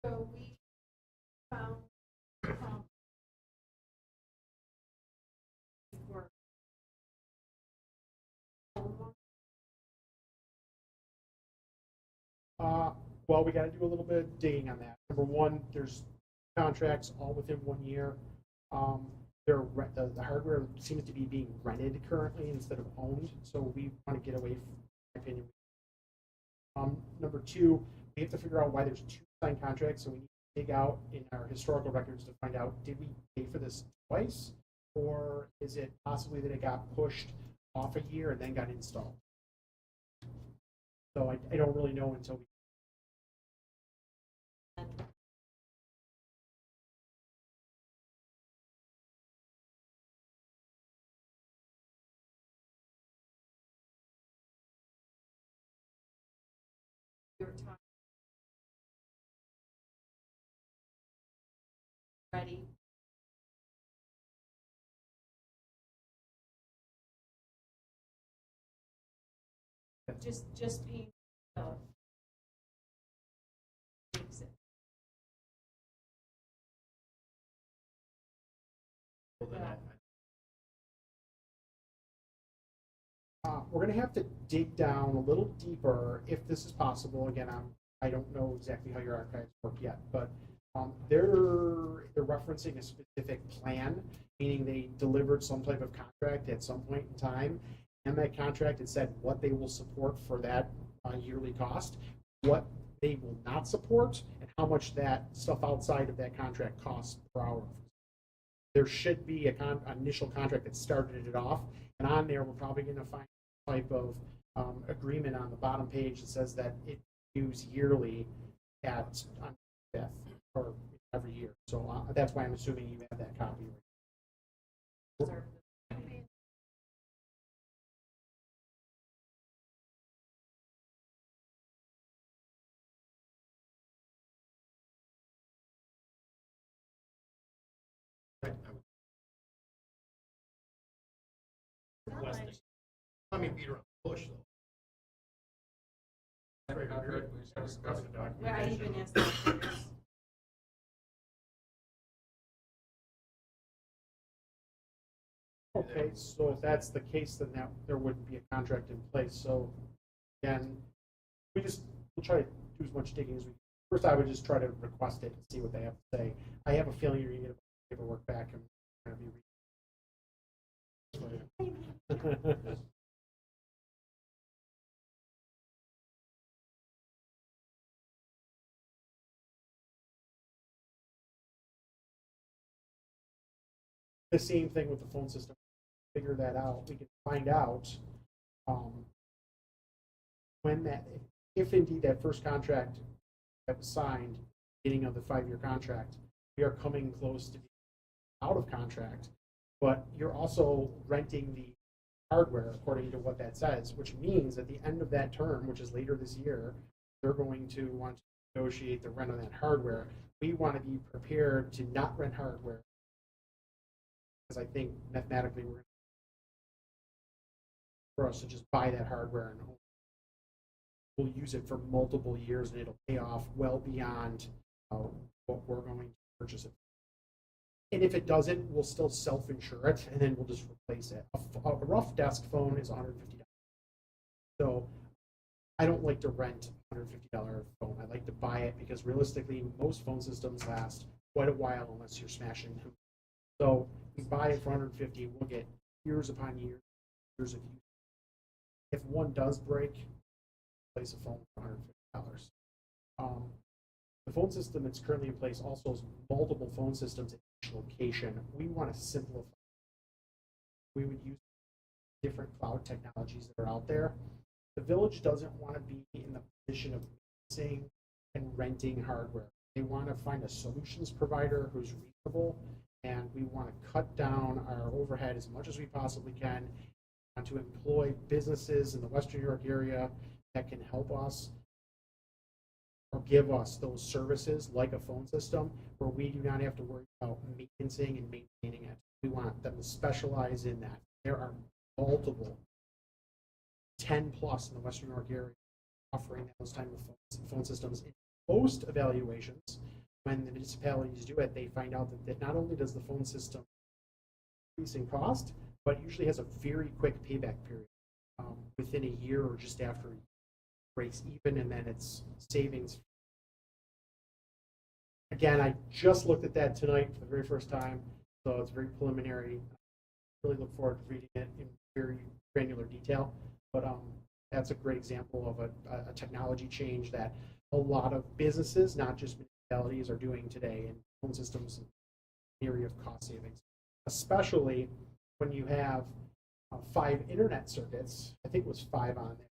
So we found, for well, we got to do a little bit of digging on that. Number one, there's contracts all within 1 year. The hardware seems to be being rented currently instead of owned, so we want to get away from, in my opinion. Number two, we have to figure out why there's 2 signed contracts, so we need to dig out in our historical records to find out, did we pay for this twice, or is it possibly that it got pushed off a year and then got installed? So I don't really know until we. your time ready. Just being makes it. Well, then We're going to have to dig down a little deeper if this is possible. Again, I don't know exactly how your archives work yet, but they're referencing a specific plan, meaning they delivered some type of contract at some point in time, and that contract had said what they will support for that yearly cost, what they will not support, and how much that stuff outside of that contract costs per hour. There should be an initial contract that started it off, and on there we're probably going to find a type of agreement on the bottom page that says that it renews yearly at on death or every year. So that's why I'm assuming you have that copy. Let me beat around the bush, though. Contract, we just discuss it. Yeah, I even asked that first. Okay, so if that's the case, then there wouldn't be a contract in place. So again, we'll try to do as much digging as we can. First, I would just try to request it and see what they have to say. I have a feeling you're going to get paperwork back and going to be. The same thing with the phone system. Figure that out. We can find out when if indeed that first contract that was signed, beginning of the 5-year contract, we are coming close to being out of contract, but you're also renting the hardware according to what that says, which means at the end of that term, which is later this year, they're going to want to negotiate the rent of that hardware. We want to be prepared to not rent hardware, because I think mathematically for us to just buy that hardware and we'll use it for multiple years and it'll pay off well beyond what we're going to purchase it. And if it doesn't, we'll still self-insure it and then we'll just replace it. A rough desk phone is $150. So I don't like to rent a $150 phone. I like to buy it because realistically, most phone systems last quite a while unless you're smashing them. So we buy it for 150, we'll get years upon years of use. If one does break, replace a phone for $150. The phone system that's currently in place also has multiple phone systems at each location. We want to simplify. We would use different cloud technologies that are out there. The village doesn't want to be in the position of leasing and renting hardware. They want to find a solutions provider who's reasonable, and we want to cut down our overhead as much as we possibly can, and to employ businesses in the Western New York area that can help us or give us those services like a phone system where we do not have to worry about maintaining and maintaining it. We want them to specialize in that. There are multiple, 10 plus in the Western New York area offering those type of phone systems. In most evaluations, when the municipalities do it, they find out that not only does the phone system increase in cost, but usually has a very quick payback period. Within a year or just after it breaks even, and then it's savings. Again, I just looked at that tonight for the very first time, so it's very preliminary. I really look forward to reading it in very granular detail, but that's a great example of a technology change that a lot of businesses, not just municipalities, are doing today in phone systems in the area of cost savings, especially when you have 5 internet circuits. I think it was 5 on there.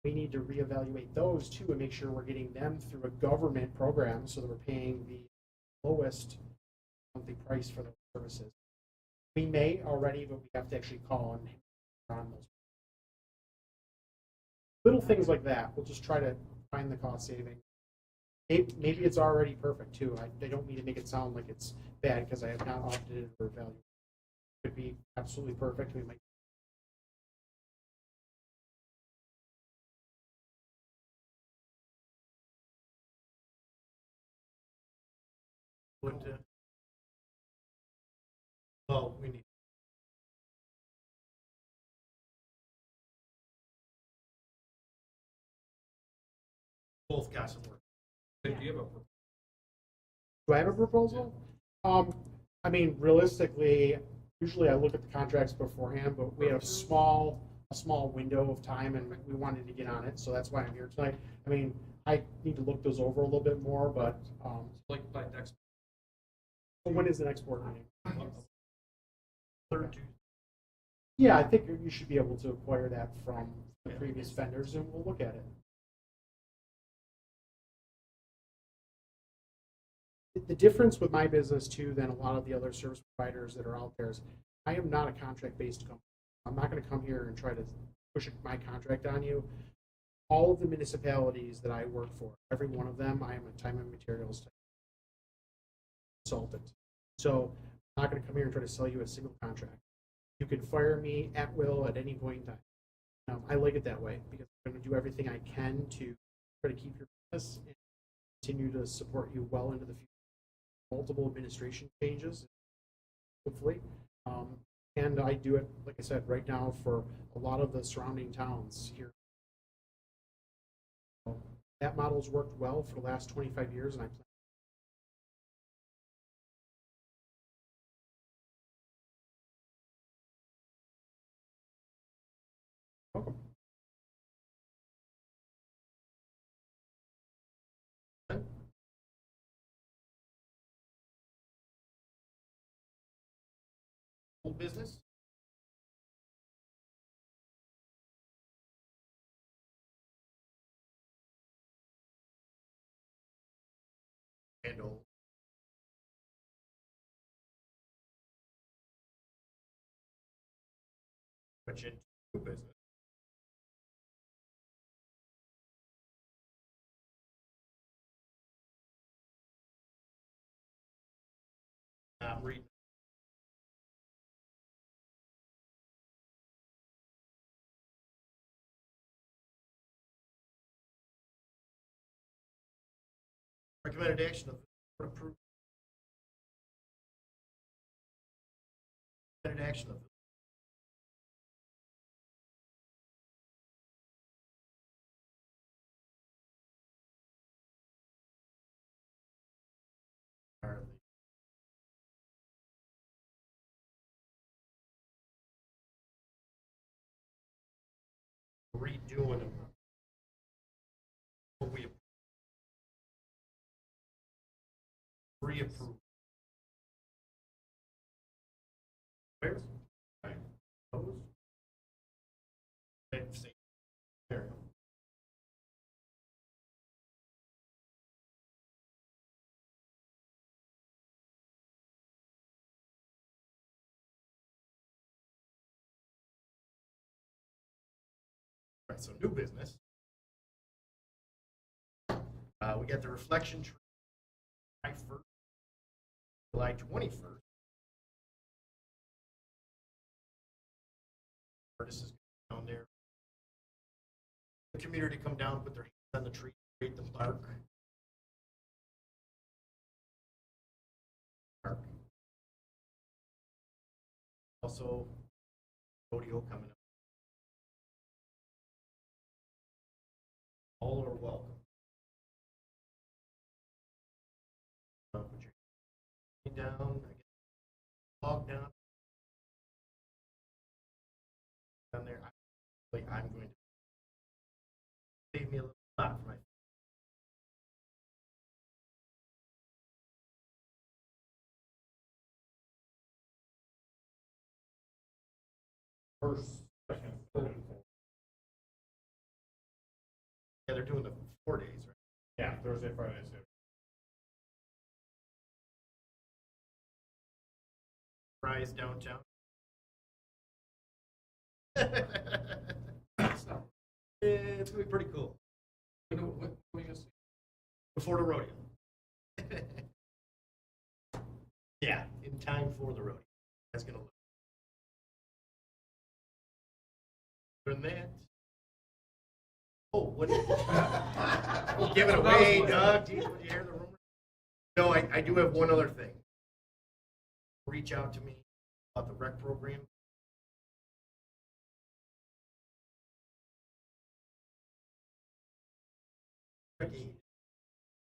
We need to reevaluate those too and make sure we're getting them through a government program so that we're paying the lowest monthly price for those services. We may already, but we have to actually call on those. Little things like that. We'll just try to find the cost saving. Maybe it's already perfect too. I don't mean to make it sound like it's bad because I have not opted in for value. It could be absolutely perfect. We might. Well, we need. Both got some work. Do you have a Do I have a proposal? I mean, realistically, usually I look at the contracts beforehand, but we have a small window of time, and we wanted to get on it, so that's why I'm here tonight. I mean, I need to look those over a little bit more, but like by next? when is the next board meeting? Third Tuesday. Yeah, I think you should be able to acquire that from the previous vendors, and we'll look at it. The difference with my business too than a lot of the other service providers that are out there is I am not a contract-based company. I'm not going to come here and try to push my contract on you. All of the municipalities that I work for, every one of them, I am a time and materials consultant. So I'm not going to come here and try to sell you a single contract. You can fire me at will at any point in time. I like it that way because I'm going to do everything I can to try to keep your business and continue to support you well into the future. Multiple administration changes, hopefully. And I do it, like I said, right now for a lot of the surrounding towns here. So that model's worked well for the last 25 years, and I plan. Welcome. Old business? And old. Which into new business. I'm reading. Recommended action of approve. Recommended action of doing what we reapprove. Where? Right. Opposed? Okay, same scenario. All right, so new business. We got the reflection tree, July 1st, July 21st. Artists is down there. The community come down, put their hands on the tree, create the bark. Bark. Also, rodeo coming up. All are welcome. Put your hand down, log down there. I'm going to save me a little spot for my. First, second, third, and fourth. Yeah, they're doing the 4 days, right? Yeah, Thursday, Friday, Saturday. Rise downtown. It's gonna be pretty cool. What we gonna see? Before the rodeo. Yeah, in time for the rodeo. That's gonna look. Other than that. Oh, what? We'll give it away, Doug. Did you hear the rumor? No, I do have one other thing. Reach out to me about the rec program.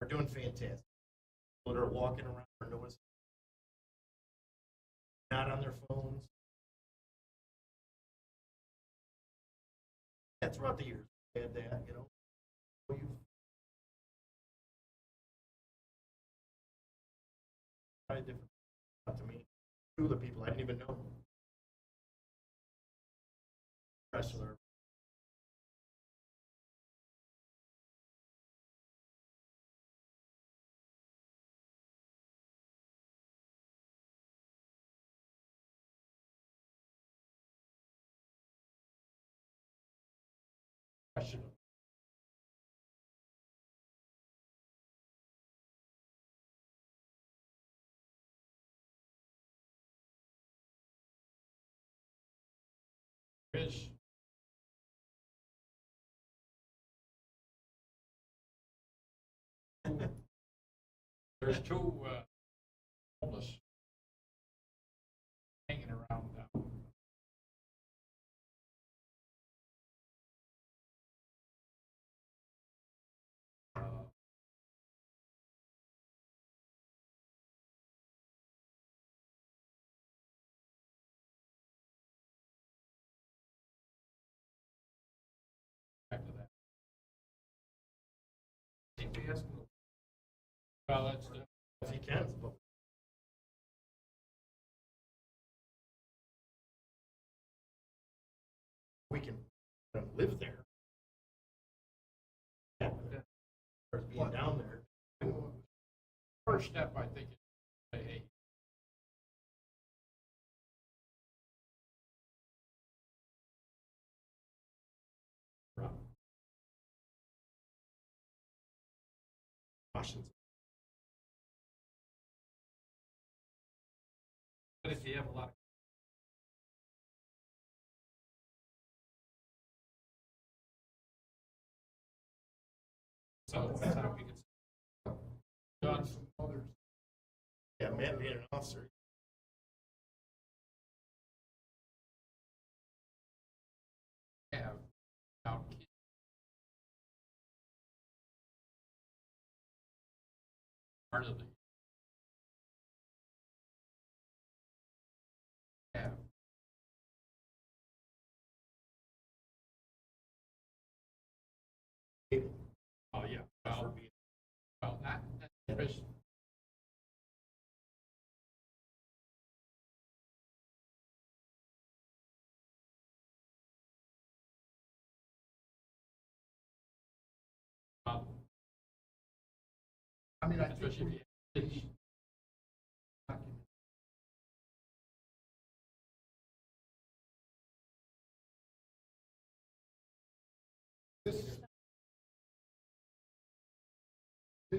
Are doing fantastic. People that are walking around are noticing. Not on their phones. Yeah, throughout the years, we had that, you know. You tried different stuff to me. Two of the people I didn't even know. Wrestler. Question. Fish. There's two homeless hanging around down. Back to that. GPS. Well, that's If you can. But we can live there. Yeah. Or being down there. first step, I think, is to say, hey, Cautions. but if you have a lot of so that's how we can done some others. Yeah, man being an officer. Have out kids. Part of the have Well, being. well, Chris, I mean, I think especially if you. this. The-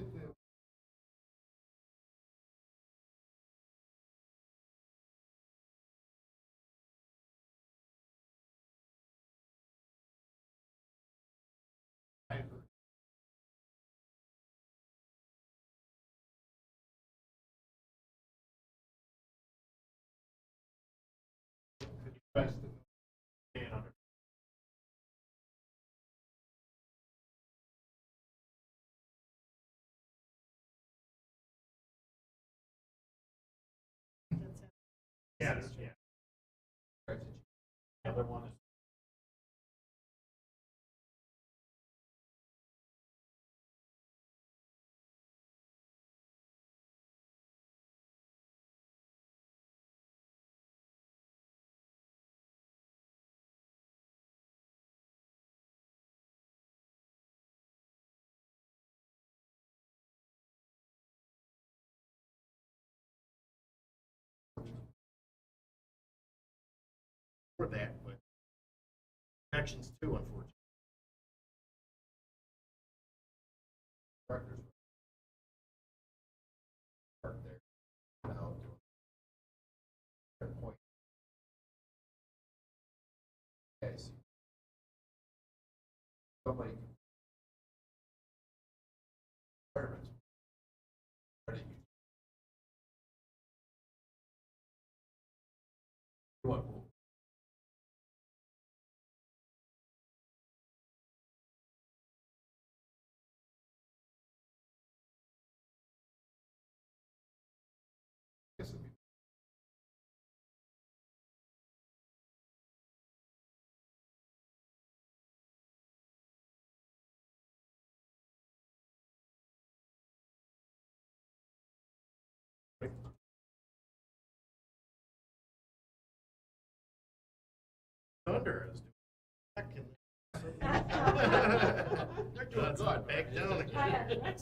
I agree. Best of And under. Yeah, yeah. The other one is. For that, but sections too, unfortunately. Partners. Park there. Now, fair point. Okay, I see. Somebody. Requirements. Ready? What? Guess it'd be- Thunder is doing. They're doing good. Back down again.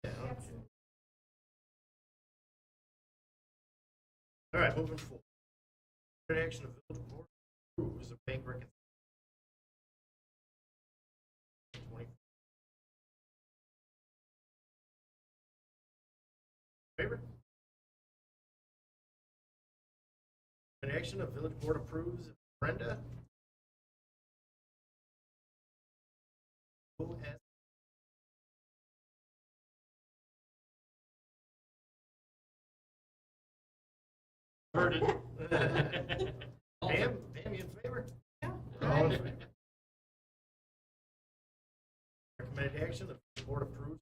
Yeah, okay. All right, moving forward. Third action of village board approves a bank reconciliation. 20. Favor? An action of village board approves Brenda O.S. Heard it. Pam, you in favor? Yeah. All in favor? Recommended action, the board approves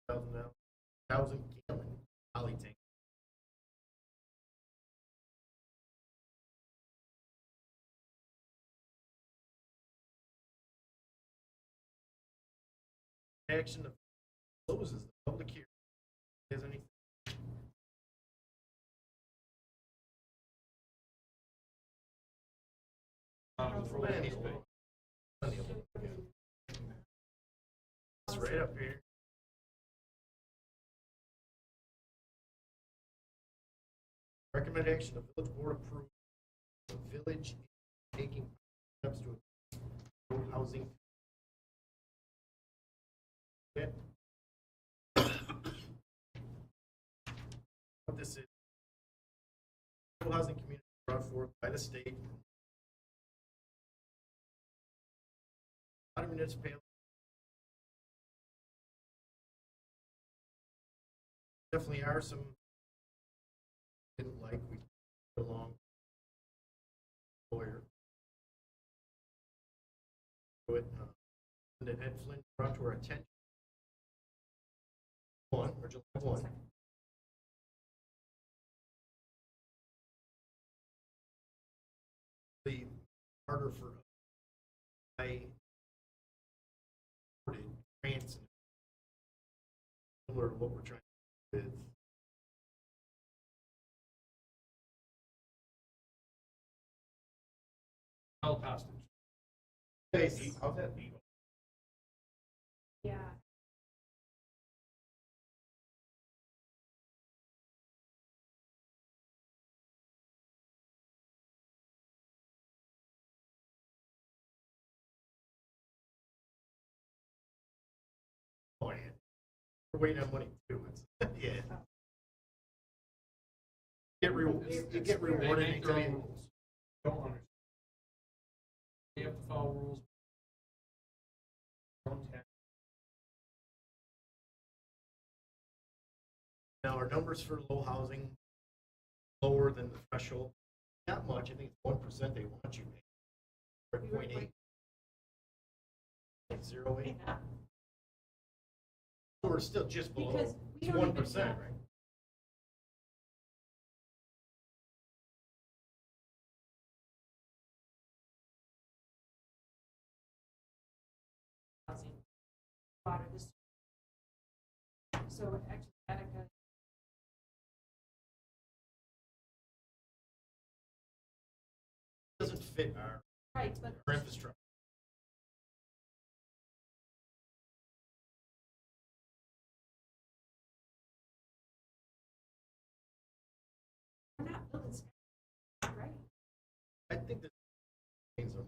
1,000 gallon poly tank. Action that closes the public hearing. Is any? Plenty of them. Plenty of them. It's right up here. Recommended action, the village board approves the village taking steps to improve housing. Okay. What this is, housing community brought forth by the state. A lot of municipalities definitely are some didn't like we get along lawyer. But that Ed Flynn brought to our attention. July 1. The harder for I grants similar to what we're trying to do with Held hostage. How's that legal? Yeah. Oh, yeah. We're waiting on money too. It's, yeah. You get rewarded They make their own anytime. rules. Don't understand. You have to follow rules. Don't tax. Now, our numbers for low housing, lower than the threshold, not much. I think it's 1% they want you to pay. We were 0.8. Like 0.8. Yeah. So we're still just below. Because we It's don't even 1%, have- right? Housing, water, this. So actually, Attica, Doesn't fit our right, but infrastructure. we're not building, right? I think that things are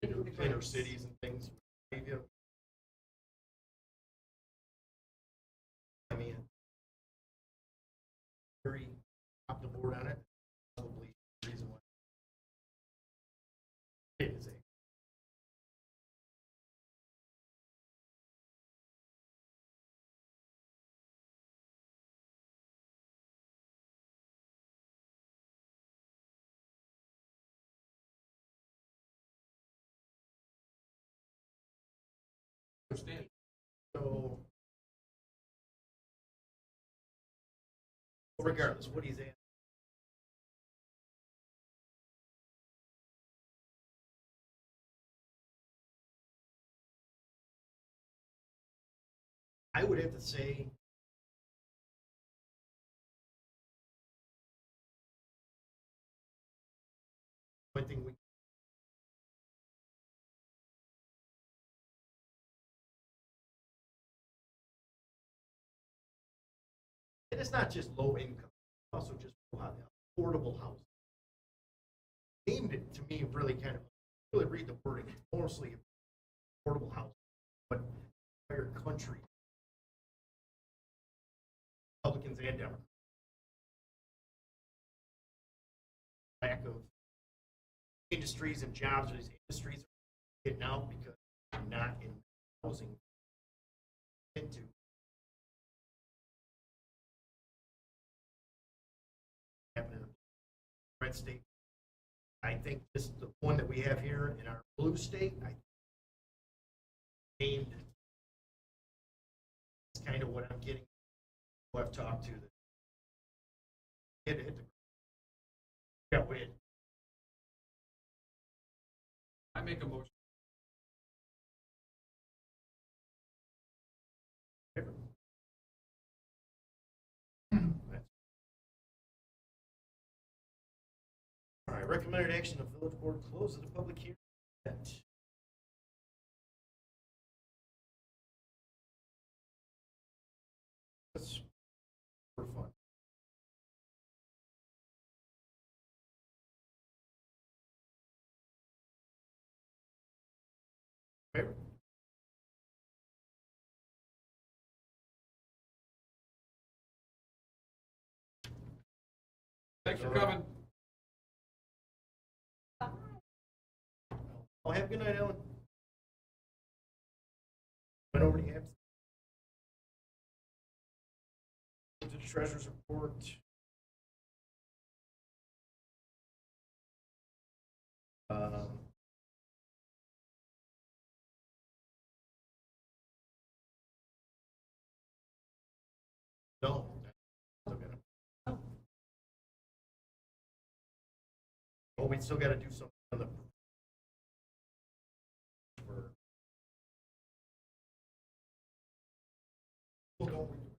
Getting the inner grants. cities and things. Maybe, I mean, very top the board on it. Probably the reason why it is a. Understand. So, regardless, what he's at. I would have to say, one thing we. And it's not just low income, it's also just affordable housing. Named it to me really kind of, really read the wording, mostly affordable housing, but entire country, Republicans and Democrats. Lack of industries and jobs, or these industries are getting out because they're not in housing into. Happening in the red state. I think this, the one that we have here in our blue state, I named it's kind of what I'm getting, who I've talked to that hit the yeah, win. I make a motion. All right, recommended action of village board close the public hearing. That's for fun. Favor? Thanks for coming. Oh, have a good night, Ellen. Went over the apps. To the treasurer's report. No. Still gotta- Oh, we still gotta do something on the. Well, don't we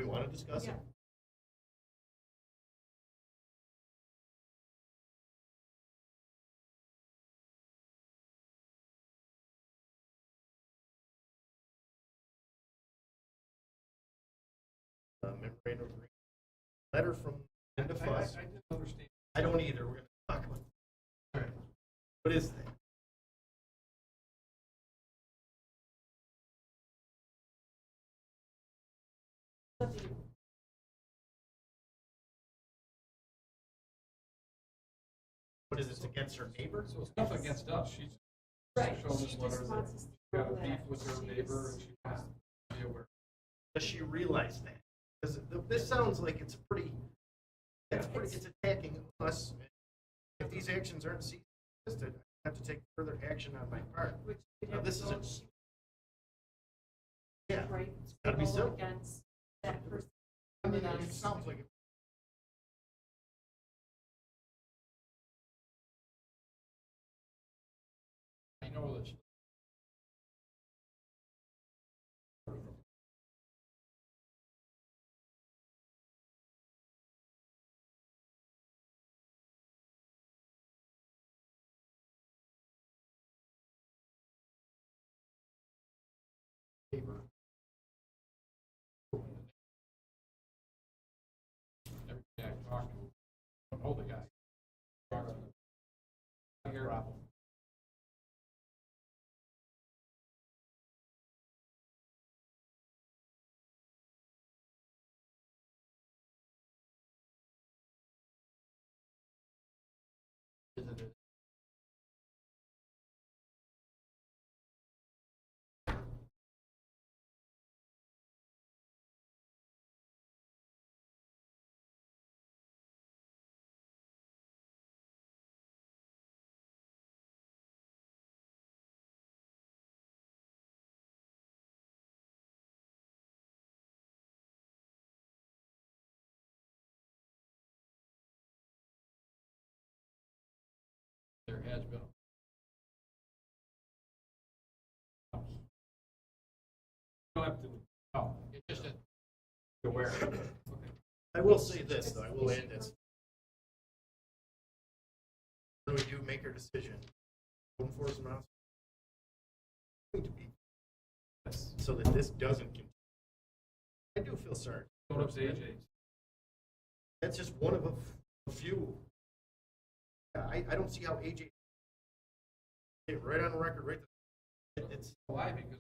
We want to discuss it? Yeah. Memorandum of agreement. Letter from Linda I Fuss. didn't understand. I don't either. We're going to talk about it. All right. What is that? What is this, against her neighbor? So it's nothing against us, she's Right, shown she this just letter wants that us to she got a know beef that with her she neighbor is- and she wants to be aware. Does she realize that? Because this sounds like it's it's attacking us. If these actions aren't ceased, I have to take further action on my part. Which we'd Now, have this to isn't- go, she- Yeah, right, gotta be go civil. against that person. I mean, it sounds like I know that she. neighbor. Every day I talk to him, I don't know the guy. Talk to him. I hear problem. There has been. You don't have to, no, it's just that. Aware. Okay. I will say this, though. I will add this. When we do make our decision, code enforcement officer going to be so that this doesn't continue. I do feel sorry. Going up to AJ's. That's just one of a few. I don't see how AJ right on the record, right? It's Why? Because.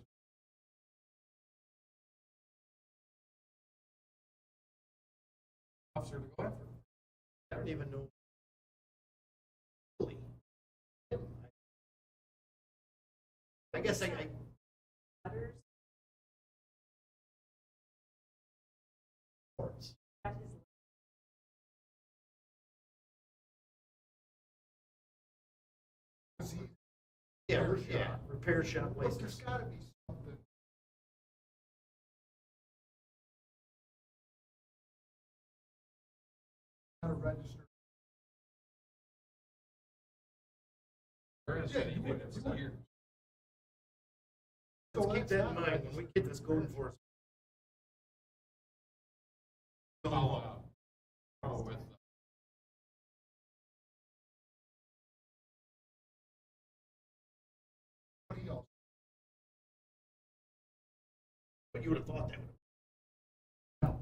Officer to go after. I don't even know. Really. I guess I Letters, that is yeah, repair shop but there's license. gotta be something. Gotta register. There is, Yeah, he you would would- have you for would. years. Let's So keep that's that in not mind when we get this code enforcement. Follow with. Somebody else. But you would have thought that would have.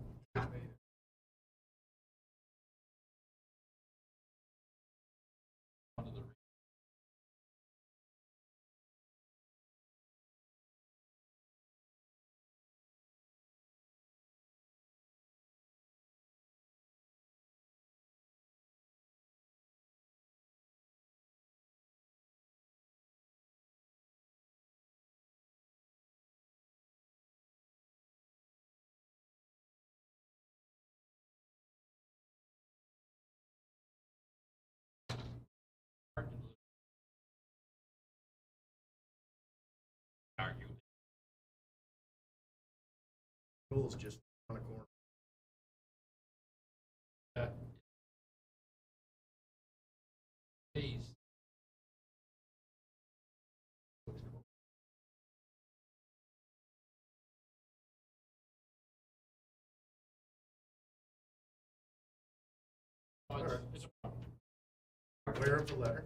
Under the. Argue. Rules just on a corner. That. Days. It's a problem. Aware of the letter.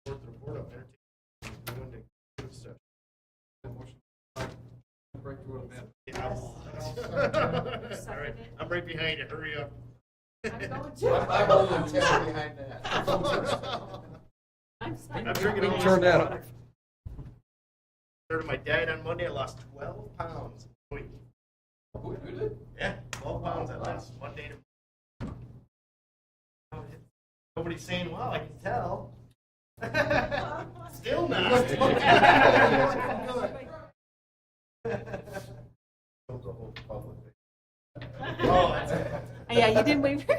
Report to the board, I'll entertain. Go into executive session. Motion. Break to an amendment. Yeah, All right, I'm right behind you, hurry up. I'm going to. I'm only 10 behind that. I'm sorry. I'm drinking all Turn this that water. off. Started my diet on Monday, I lost 12 pounds. Wait, Who, you did? yeah, 12 pounds I lost Monday to. Nobody's saying, well, I can tell. Still not. Oh, that's. Yeah, you didn't wave your